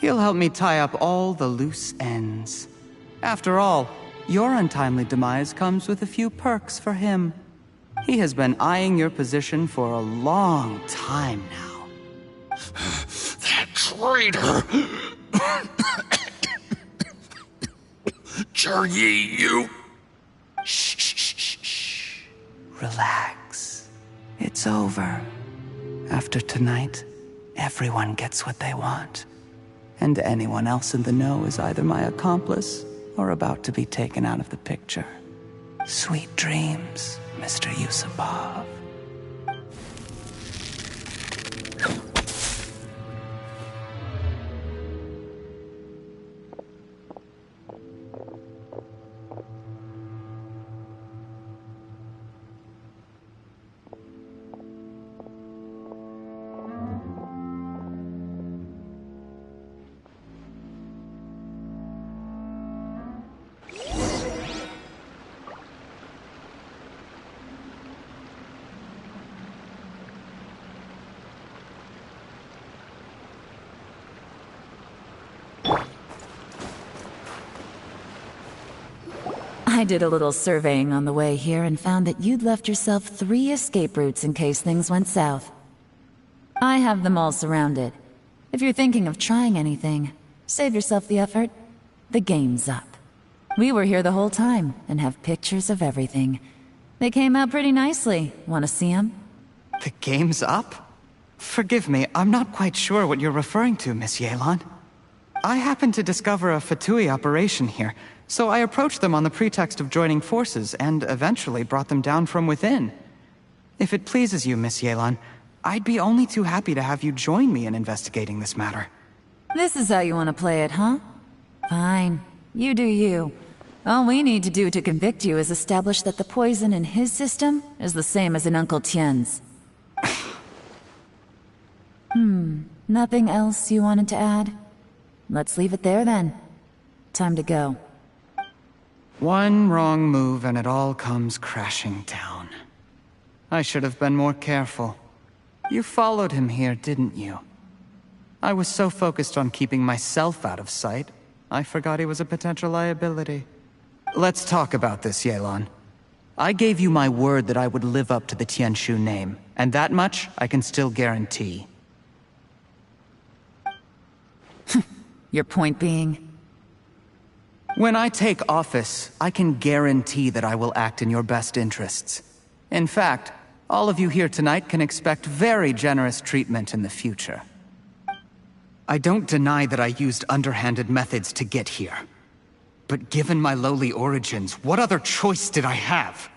He'll help me tie up all the loose ends. After all, your untimely demise comes with a few perks for him. He has been eyeing your position for a long time now. That traitor! Juryi, you... Shh. Relax. It's over. After tonight, everyone gets what they want. And anyone else in the know is either my accomplice or about to be taken out of the picture. Sweet dreams, Mr. Yusupov. I did a little surveying on the way here and found that you'd left yourself 3 escape routes in case things went south. I have them all surrounded. If you're thinking of trying anything, save yourself the effort. The game's up. We were here the whole time and have pictures of everything. They came out pretty nicely. Want to see them? The game's up? Forgive me, I'm not quite sure what you're referring to, Miss Yelan. I happened to discover a Fatui operation here, so I approached them on the pretext of joining forces and eventually brought them down from within. If it pleases you, Miss Yelan, I'd be only too happy to have you join me in investigating this matter. This is how you want to play it, huh? Fine. You do you. All we need to do to convict you is establish that the poison in his system is the same as in Uncle Tien's. Nothing else you wanted to add? Let's leave it there then. Time to go. One wrong move and it all comes crashing down. I should have been more careful. You followed him here, didn't you? I was so focused on keeping myself out of sight, I forgot he was a potential liability. Let's talk about this, Yelan. I gave you my word that I would live up to the Tianshu name, and that much I can still guarantee. Your point being? When I take office, I can guarantee that I will act in your best interests. In fact, all of you here tonight can expect very generous treatment in the future. I don't deny that I used underhanded methods to get here. But given my lowly origins, what other choice did I have?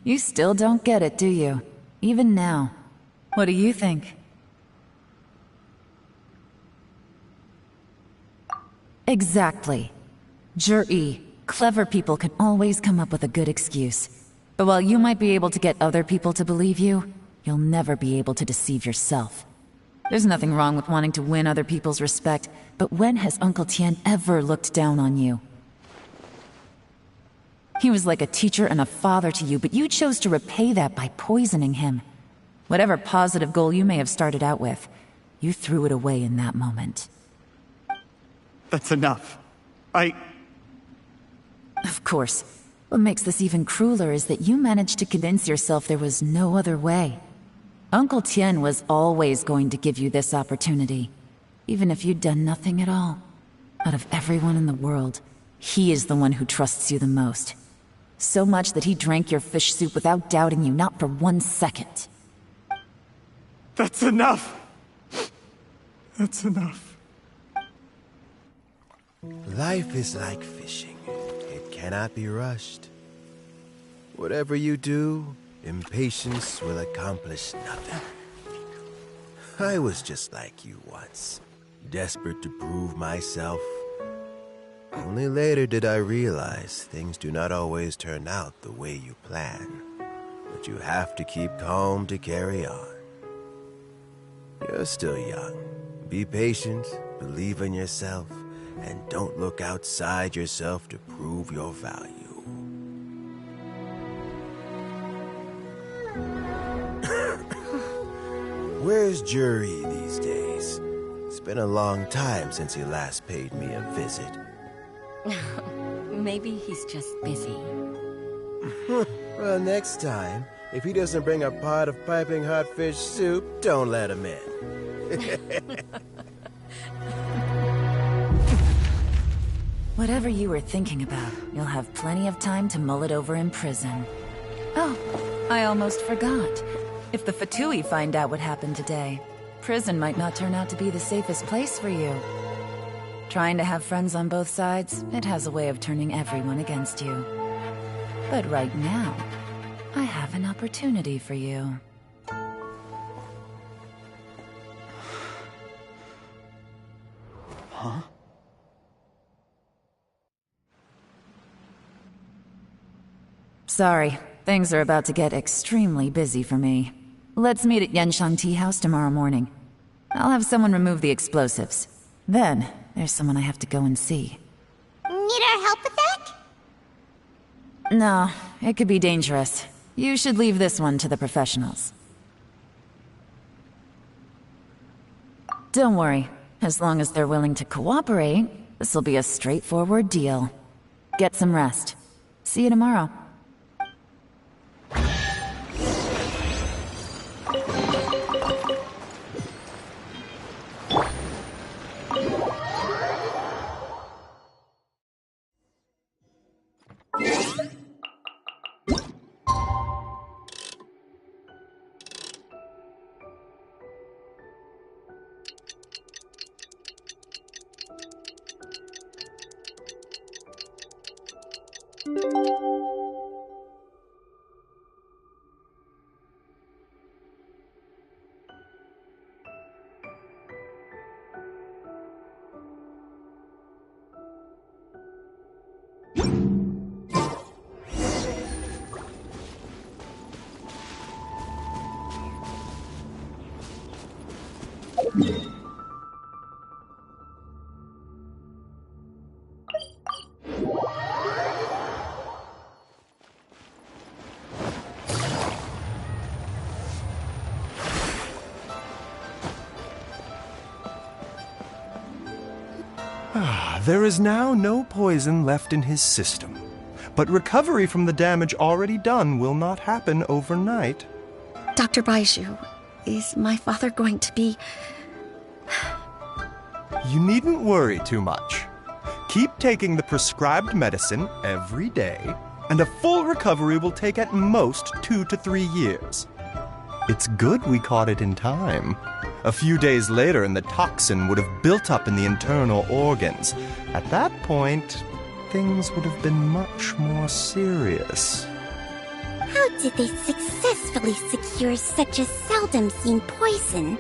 You still don't get it, do you? Even now. What do you think? Exactly. Jur-E, clever people can always come up with a good excuse. But while you might be able to get other people to believe you, you'll never be able to deceive yourself. There's nothing wrong with wanting to win other people's respect, but when has Uncle Tian ever looked down on you? He was like a teacher and a father to you, but you chose to repay that by poisoning him. Whatever positive goal you may have started out with, you threw it away in that moment. That's enough. Of course. What makes this even crueler is that you managed to convince yourself there was no other way. Uncle Tian was always going to give you this opportunity, even if you'd done nothing at all. Out of everyone in the world, he is the one who trusts you the most. So much that he drank your fish soup without doubting you, not for 1 second. That's enough! That's enough. Life is like fishing. It cannot be rushed. Whatever you do, impatience will accomplish nothing. I was just like you once, desperate to prove myself. Only later did I realize things do not always turn out the way you plan. But you have to keep calm to carry on. You're still young. Be patient, believe in yourself, and don't look outside yourself to prove your value. Where's Jur-E these days? It's been a long time since he last paid me a visit. Maybe he's just busy. Well, next time, if he doesn't bring a pot of piping hot fish soup, don't let him in. Whatever you were thinking about, you'll have plenty of time to mull it over in prison. Oh, I almost forgot. If the Fatui find out what happened today, prison might not turn out to be the safest place for you. Trying to have friends on both sides, it has a way of turning everyone against you. But right now, I have an opportunity for you. Huh? Sorry, things are about to get extremely busy for me. Let's meet at Yenshang Tea House tomorrow morning. I'll have someone remove the explosives. Then, there's someone I have to go and see. Need our help with that? No, it could be dangerous. You should leave this one to the professionals. Don't worry. As long as they're willing to cooperate, this'll be a straightforward deal. Get some rest. See you tomorrow. There is now no poison left in his system, but recovery from the damage already done will not happen overnight. Dr. Baiju, is my father going to be... You needn't worry too much. Keep taking the prescribed medicine every day, and a full recovery will take at most 2 to 3 years. It's good we caught it in time. A few days later, and the toxin would have built up in the internal organs. At that point, things would have been much more serious. How did they successfully secure such a seldom-seen poison?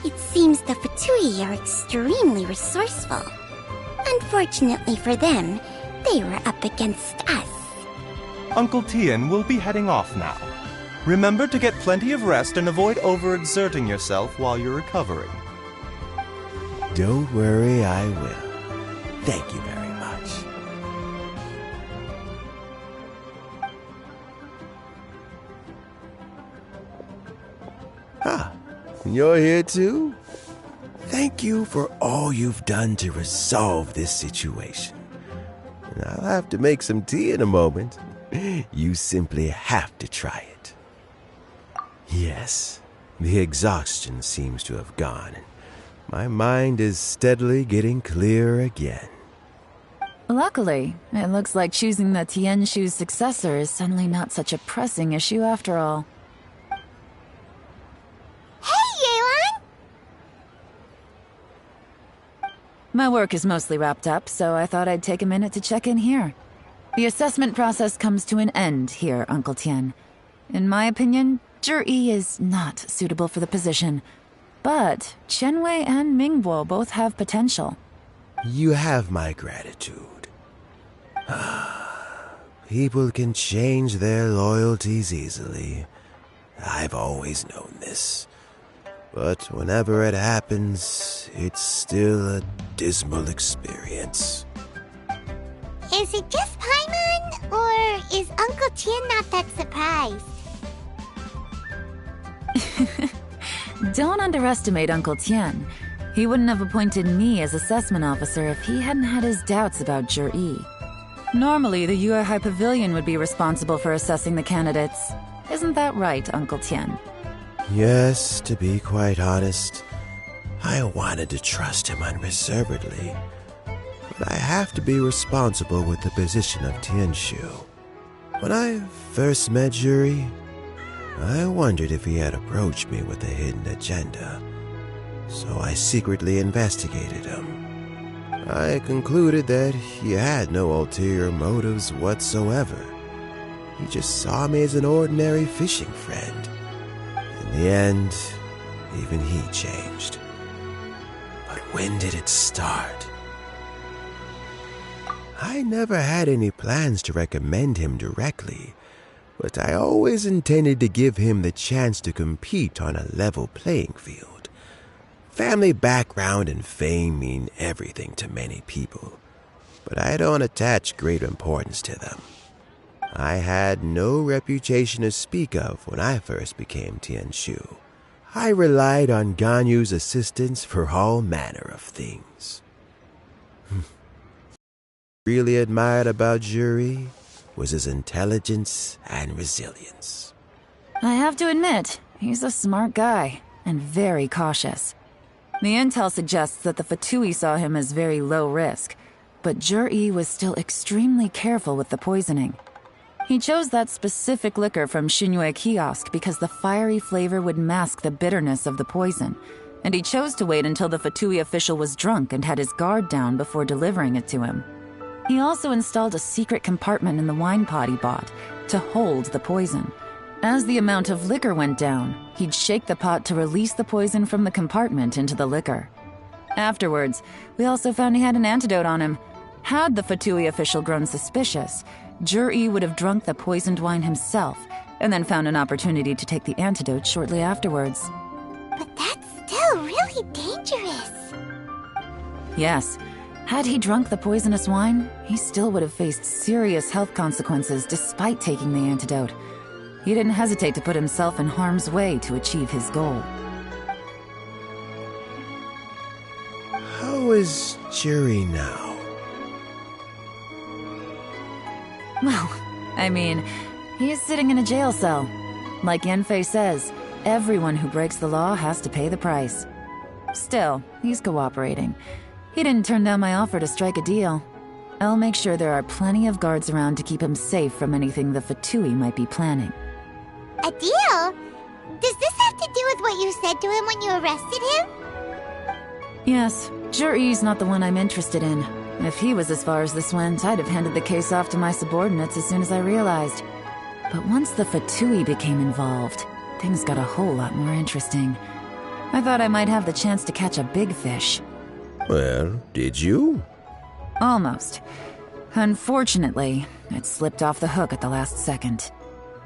It seems the Fatui are extremely resourceful. Unfortunately for them, they were up against us. Uncle Tian will be heading off now. Remember to get plenty of rest and avoid overexerting yourself while you're recovering. Don't worry, I will. Thank you very much. Ah, you're here too? Thank you for all you've done to resolve this situation. And I'll have to make some tea in a moment. You simply have to try it. Yes, the exhaustion seems to have gone, and my mind is steadily getting clearer again. Luckily, it looks like choosing the Tian Shu's successor is suddenly not such a pressing issue after all. Hey, Yelan! My work is mostly wrapped up, so I thought I'd take a minute to check in here. The assessment process comes to an end here, Uncle Tian. In my opinion, Zhi is not suitable for the position, but Qianwei and Mingbo both have potential. You have my gratitude. People can change their loyalties easily. I've always known this. But whenever it happens, it's still a dismal experience. Is it just Paimon, or is Uncle Tian not that surprised? Don't underestimate Uncle Tian. He wouldn't have appointed me as assessment officer if he hadn't had his doubts about Zhi. Normally, the Yue High Pavilion would be responsible for assessing the candidates. Isn't that right, Uncle Tian? Yes, to be quite honest, I wanted to trust him unreservedly. But I have to be responsible with the position of Tian Shu. When I first met Zhi, I wondered if he had approached me with a hidden agenda, so I secretly investigated him. I concluded that he had no ulterior motives whatsoever. He just saw me as an ordinary fishing friend. In the end, even he changed. But when did it start? I never had any plans to recommend him directly, but I always intended to give him the chance to compete on a level playing field. Family background and fame mean everything to many people, but I don't attach great importance to them. I had no reputation to speak of when I first became Tian Shu. I relied on Ganyu's assistance for all manner of things. really admired about Juri was his intelligence and resilience. I have to admit, he's a smart guy, and very cautious. The intel suggests that the Fatui saw him as very low risk, but Juri was still extremely careful with the poisoning. He chose that specific liquor from Xinyu kiosk because the fiery flavor would mask the bitterness of the poison, and he chose to wait until the Fatui official was drunk and had his guard down before delivering it to him. He also installed a secret compartment in the wine pot he bought to hold the poison. As the amount of liquor went down, he'd shake the pot to release the poison from the compartment into the liquor. Afterwards, we also found he had an antidote on him. Had the Fatui official grown suspicious, Juri would have drunk the poisoned wine himself and then found an opportunity to take the antidote shortly afterwards. But that's still really dangerous. Yes. Had he drunk the poisonous wine, he still would have faced serious health consequences despite taking the antidote. He didn't hesitate to put himself in harm's way to achieve his goal. How is Juri now? Well, I mean, he's sitting in a jail cell. Like Yanfei says, everyone who breaks the law has to pay the price. Still, he's cooperating. He didn't turn down my offer to strike a deal. I'll make sure there are plenty of guards around to keep him safe from anything the Fatui might be planning. A deal? Does this have to do with what you said to him when you arrested him? Yes, Juri's not the one I'm interested in. If he was as far as this went, I'd have handed the case off to my subordinates as soon as I realized. But once the Fatui became involved, things got a whole lot more interesting. I thought I might have the chance to catch a big fish. Well, did you? Almost. Unfortunately, it slipped off the hook at the last second.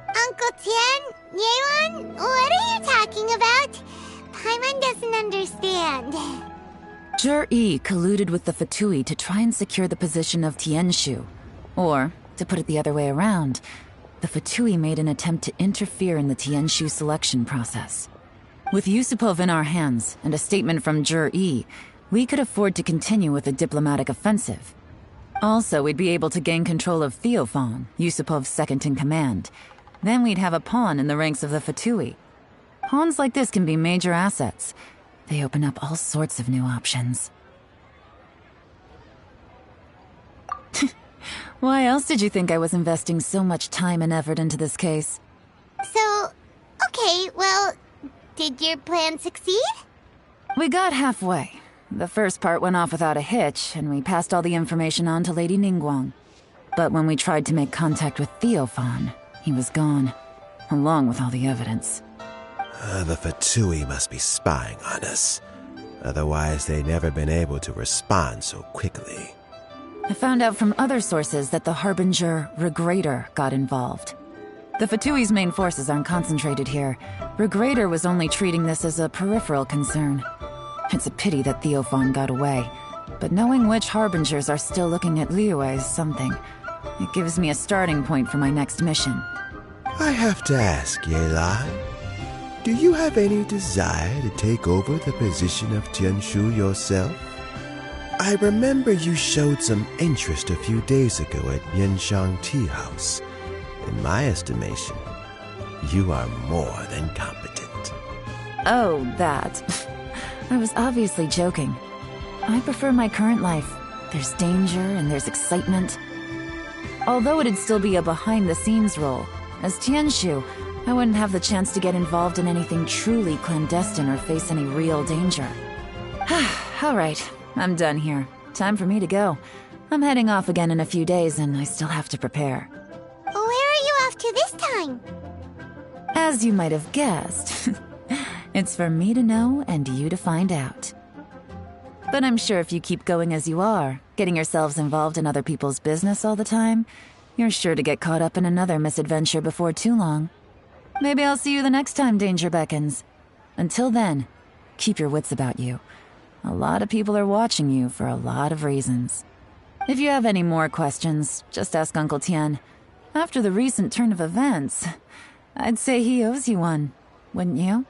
Uncle Tian, Yelan, what are you talking about? Paimon doesn't understand. Jur-E colluded with the Fatui to try and secure the position of Tianshu. Or, to put it the other way around, the Fatui made an attempt to interfere in the Tianshu selection process. With Yusupov in our hands and a statement from Jur-E, we could afford to continue with a diplomatic offensive. Also, we'd be able to gain control of Theophan, Yusupov's second-in-command. Then we'd have a pawn in the ranks of the Fatui. Pawns like this can be major assets. They open up all sorts of new options. Why else did you think I was investing so much time and effort into this case? So, okay, well, did your plan succeed? We got halfway. The first part went off without a hitch, and we passed all the information on to Lady Ningguang. But when we tried to make contact with Theophan, he was gone, along with all the evidence. The Fatui must be spying on us. Otherwise, they'd never been able to respond so quickly. I found out from other sources that the Harbinger, Regrator, got involved. The Fatui's main forces aren't concentrated here. Regrator was only treating this as a peripheral concern. It's a pity that Theophan got away, but knowing which Harbingers are still looking at Liyue is something. It gives me a starting point for my next mission. I have to ask, Yelan, do you have any desire to take over the position of Tianshu yourself? I remember you showed some interest a few days ago at Yanshang Tea House. In my estimation, you are more than competent. Oh, that. I was obviously joking. I prefer my current life. There's danger and there's excitement. Although it'd still be a behind-the-scenes role, as Tianshu, I wouldn't have the chance to get involved in anything truly clandestine or face any real danger. All right, I'm done here. Time for me to go. I'm heading off again in a few days, and I still have to prepare. Where are you off to this time? As you might have guessed, it's for me to know and you to find out. But I'm sure if you keep going as you are, getting yourselves involved in other people's business all the time, you're sure to get caught up in another misadventure before too long. Maybe I'll see you the next time danger beckons. Until then, keep your wits about you. A lot of people are watching you for a lot of reasons. If you have any more questions, just ask Uncle Tian. After the recent turn of events, I'd say he owes you one, wouldn't you?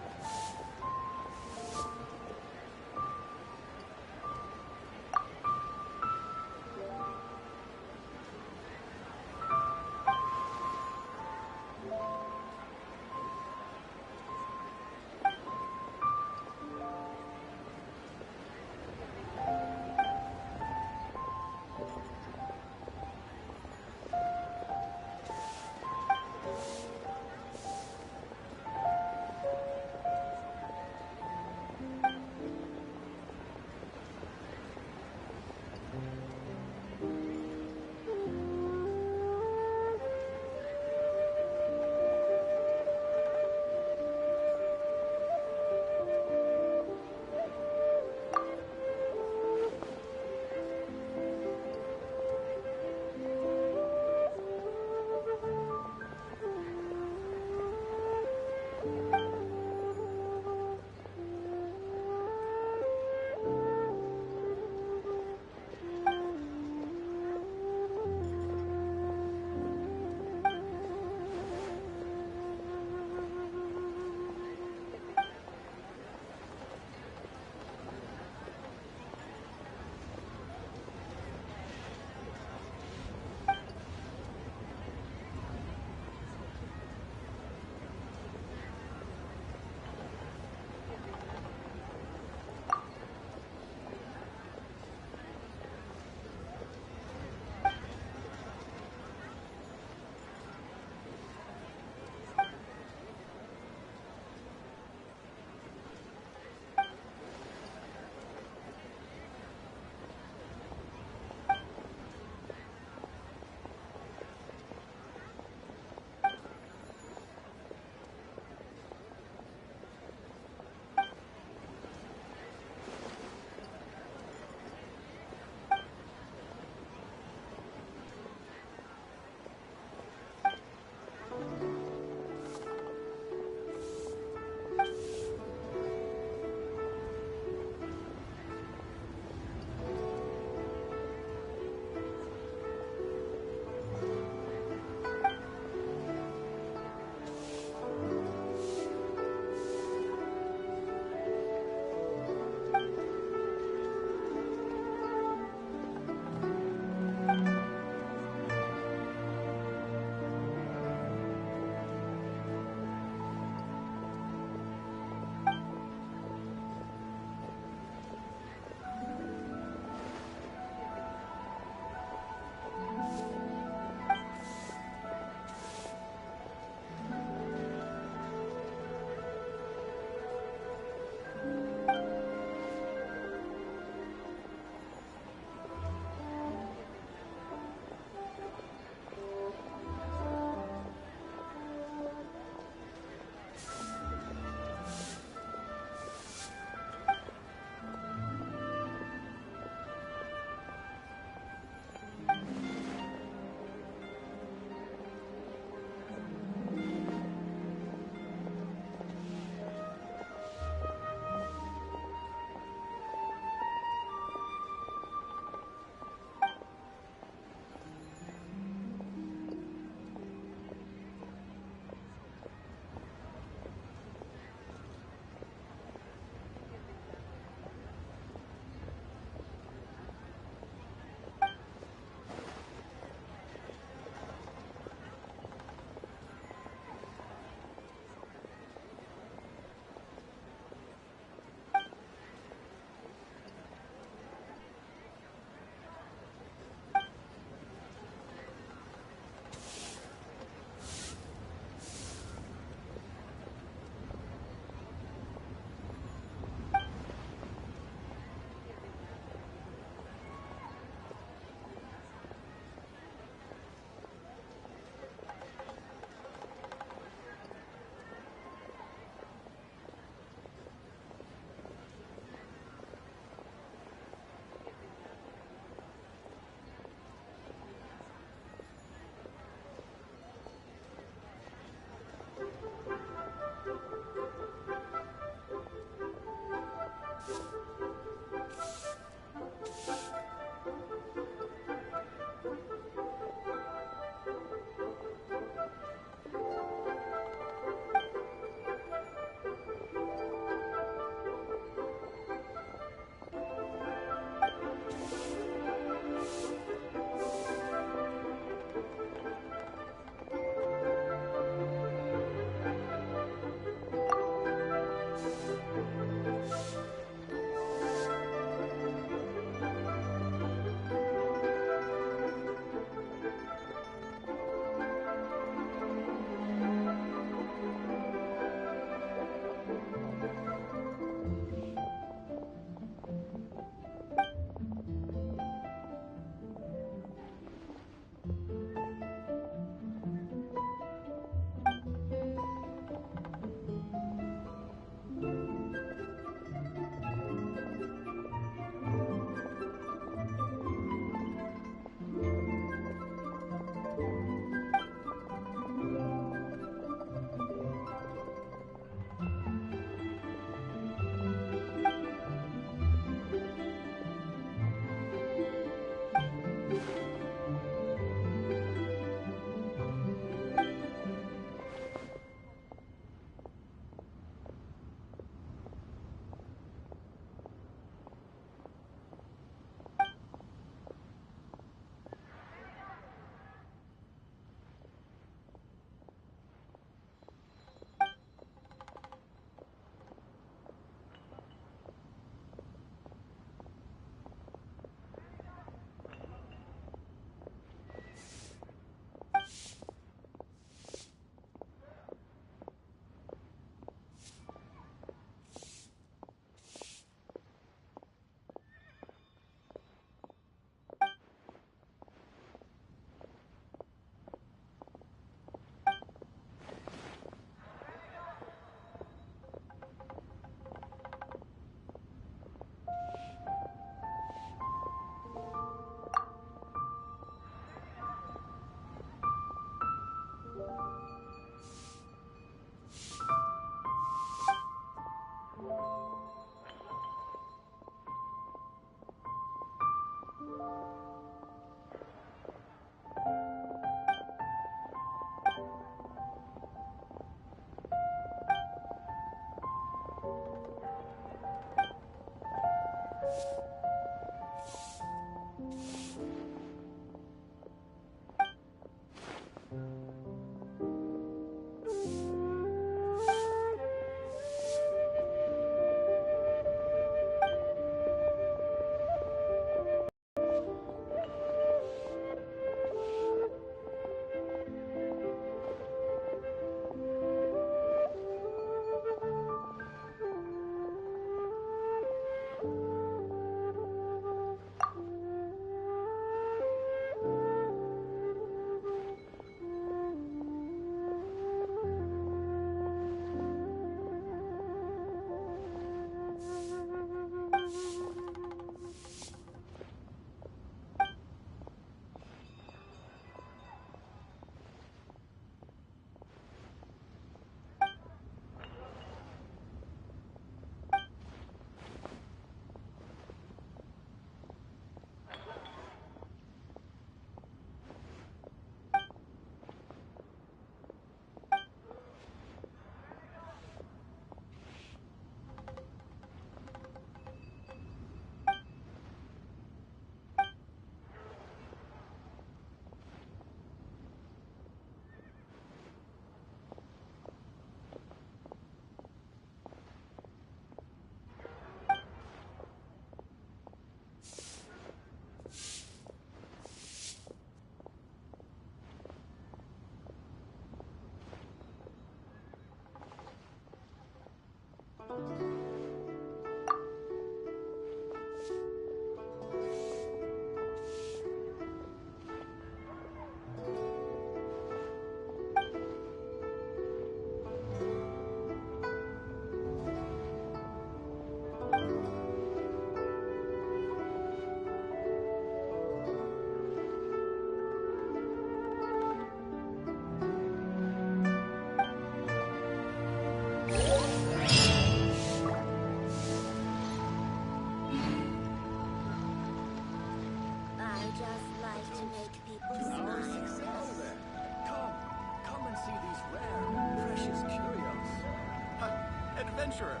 adventurer.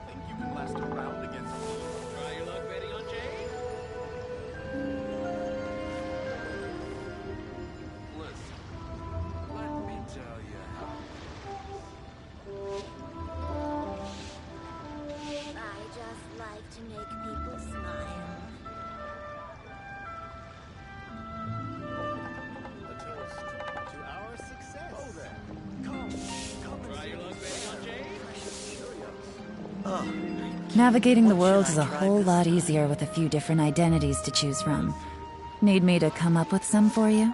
Think you can last a round against me? Try your luck betting on Jade? Listen, let me tell you how. I just like to make people smile. A toast to our success. Oh there. Come try your luck betting on Jade? Navigating the world is a whole lot easier with a few different identities to choose from. Need me to come up with some for you?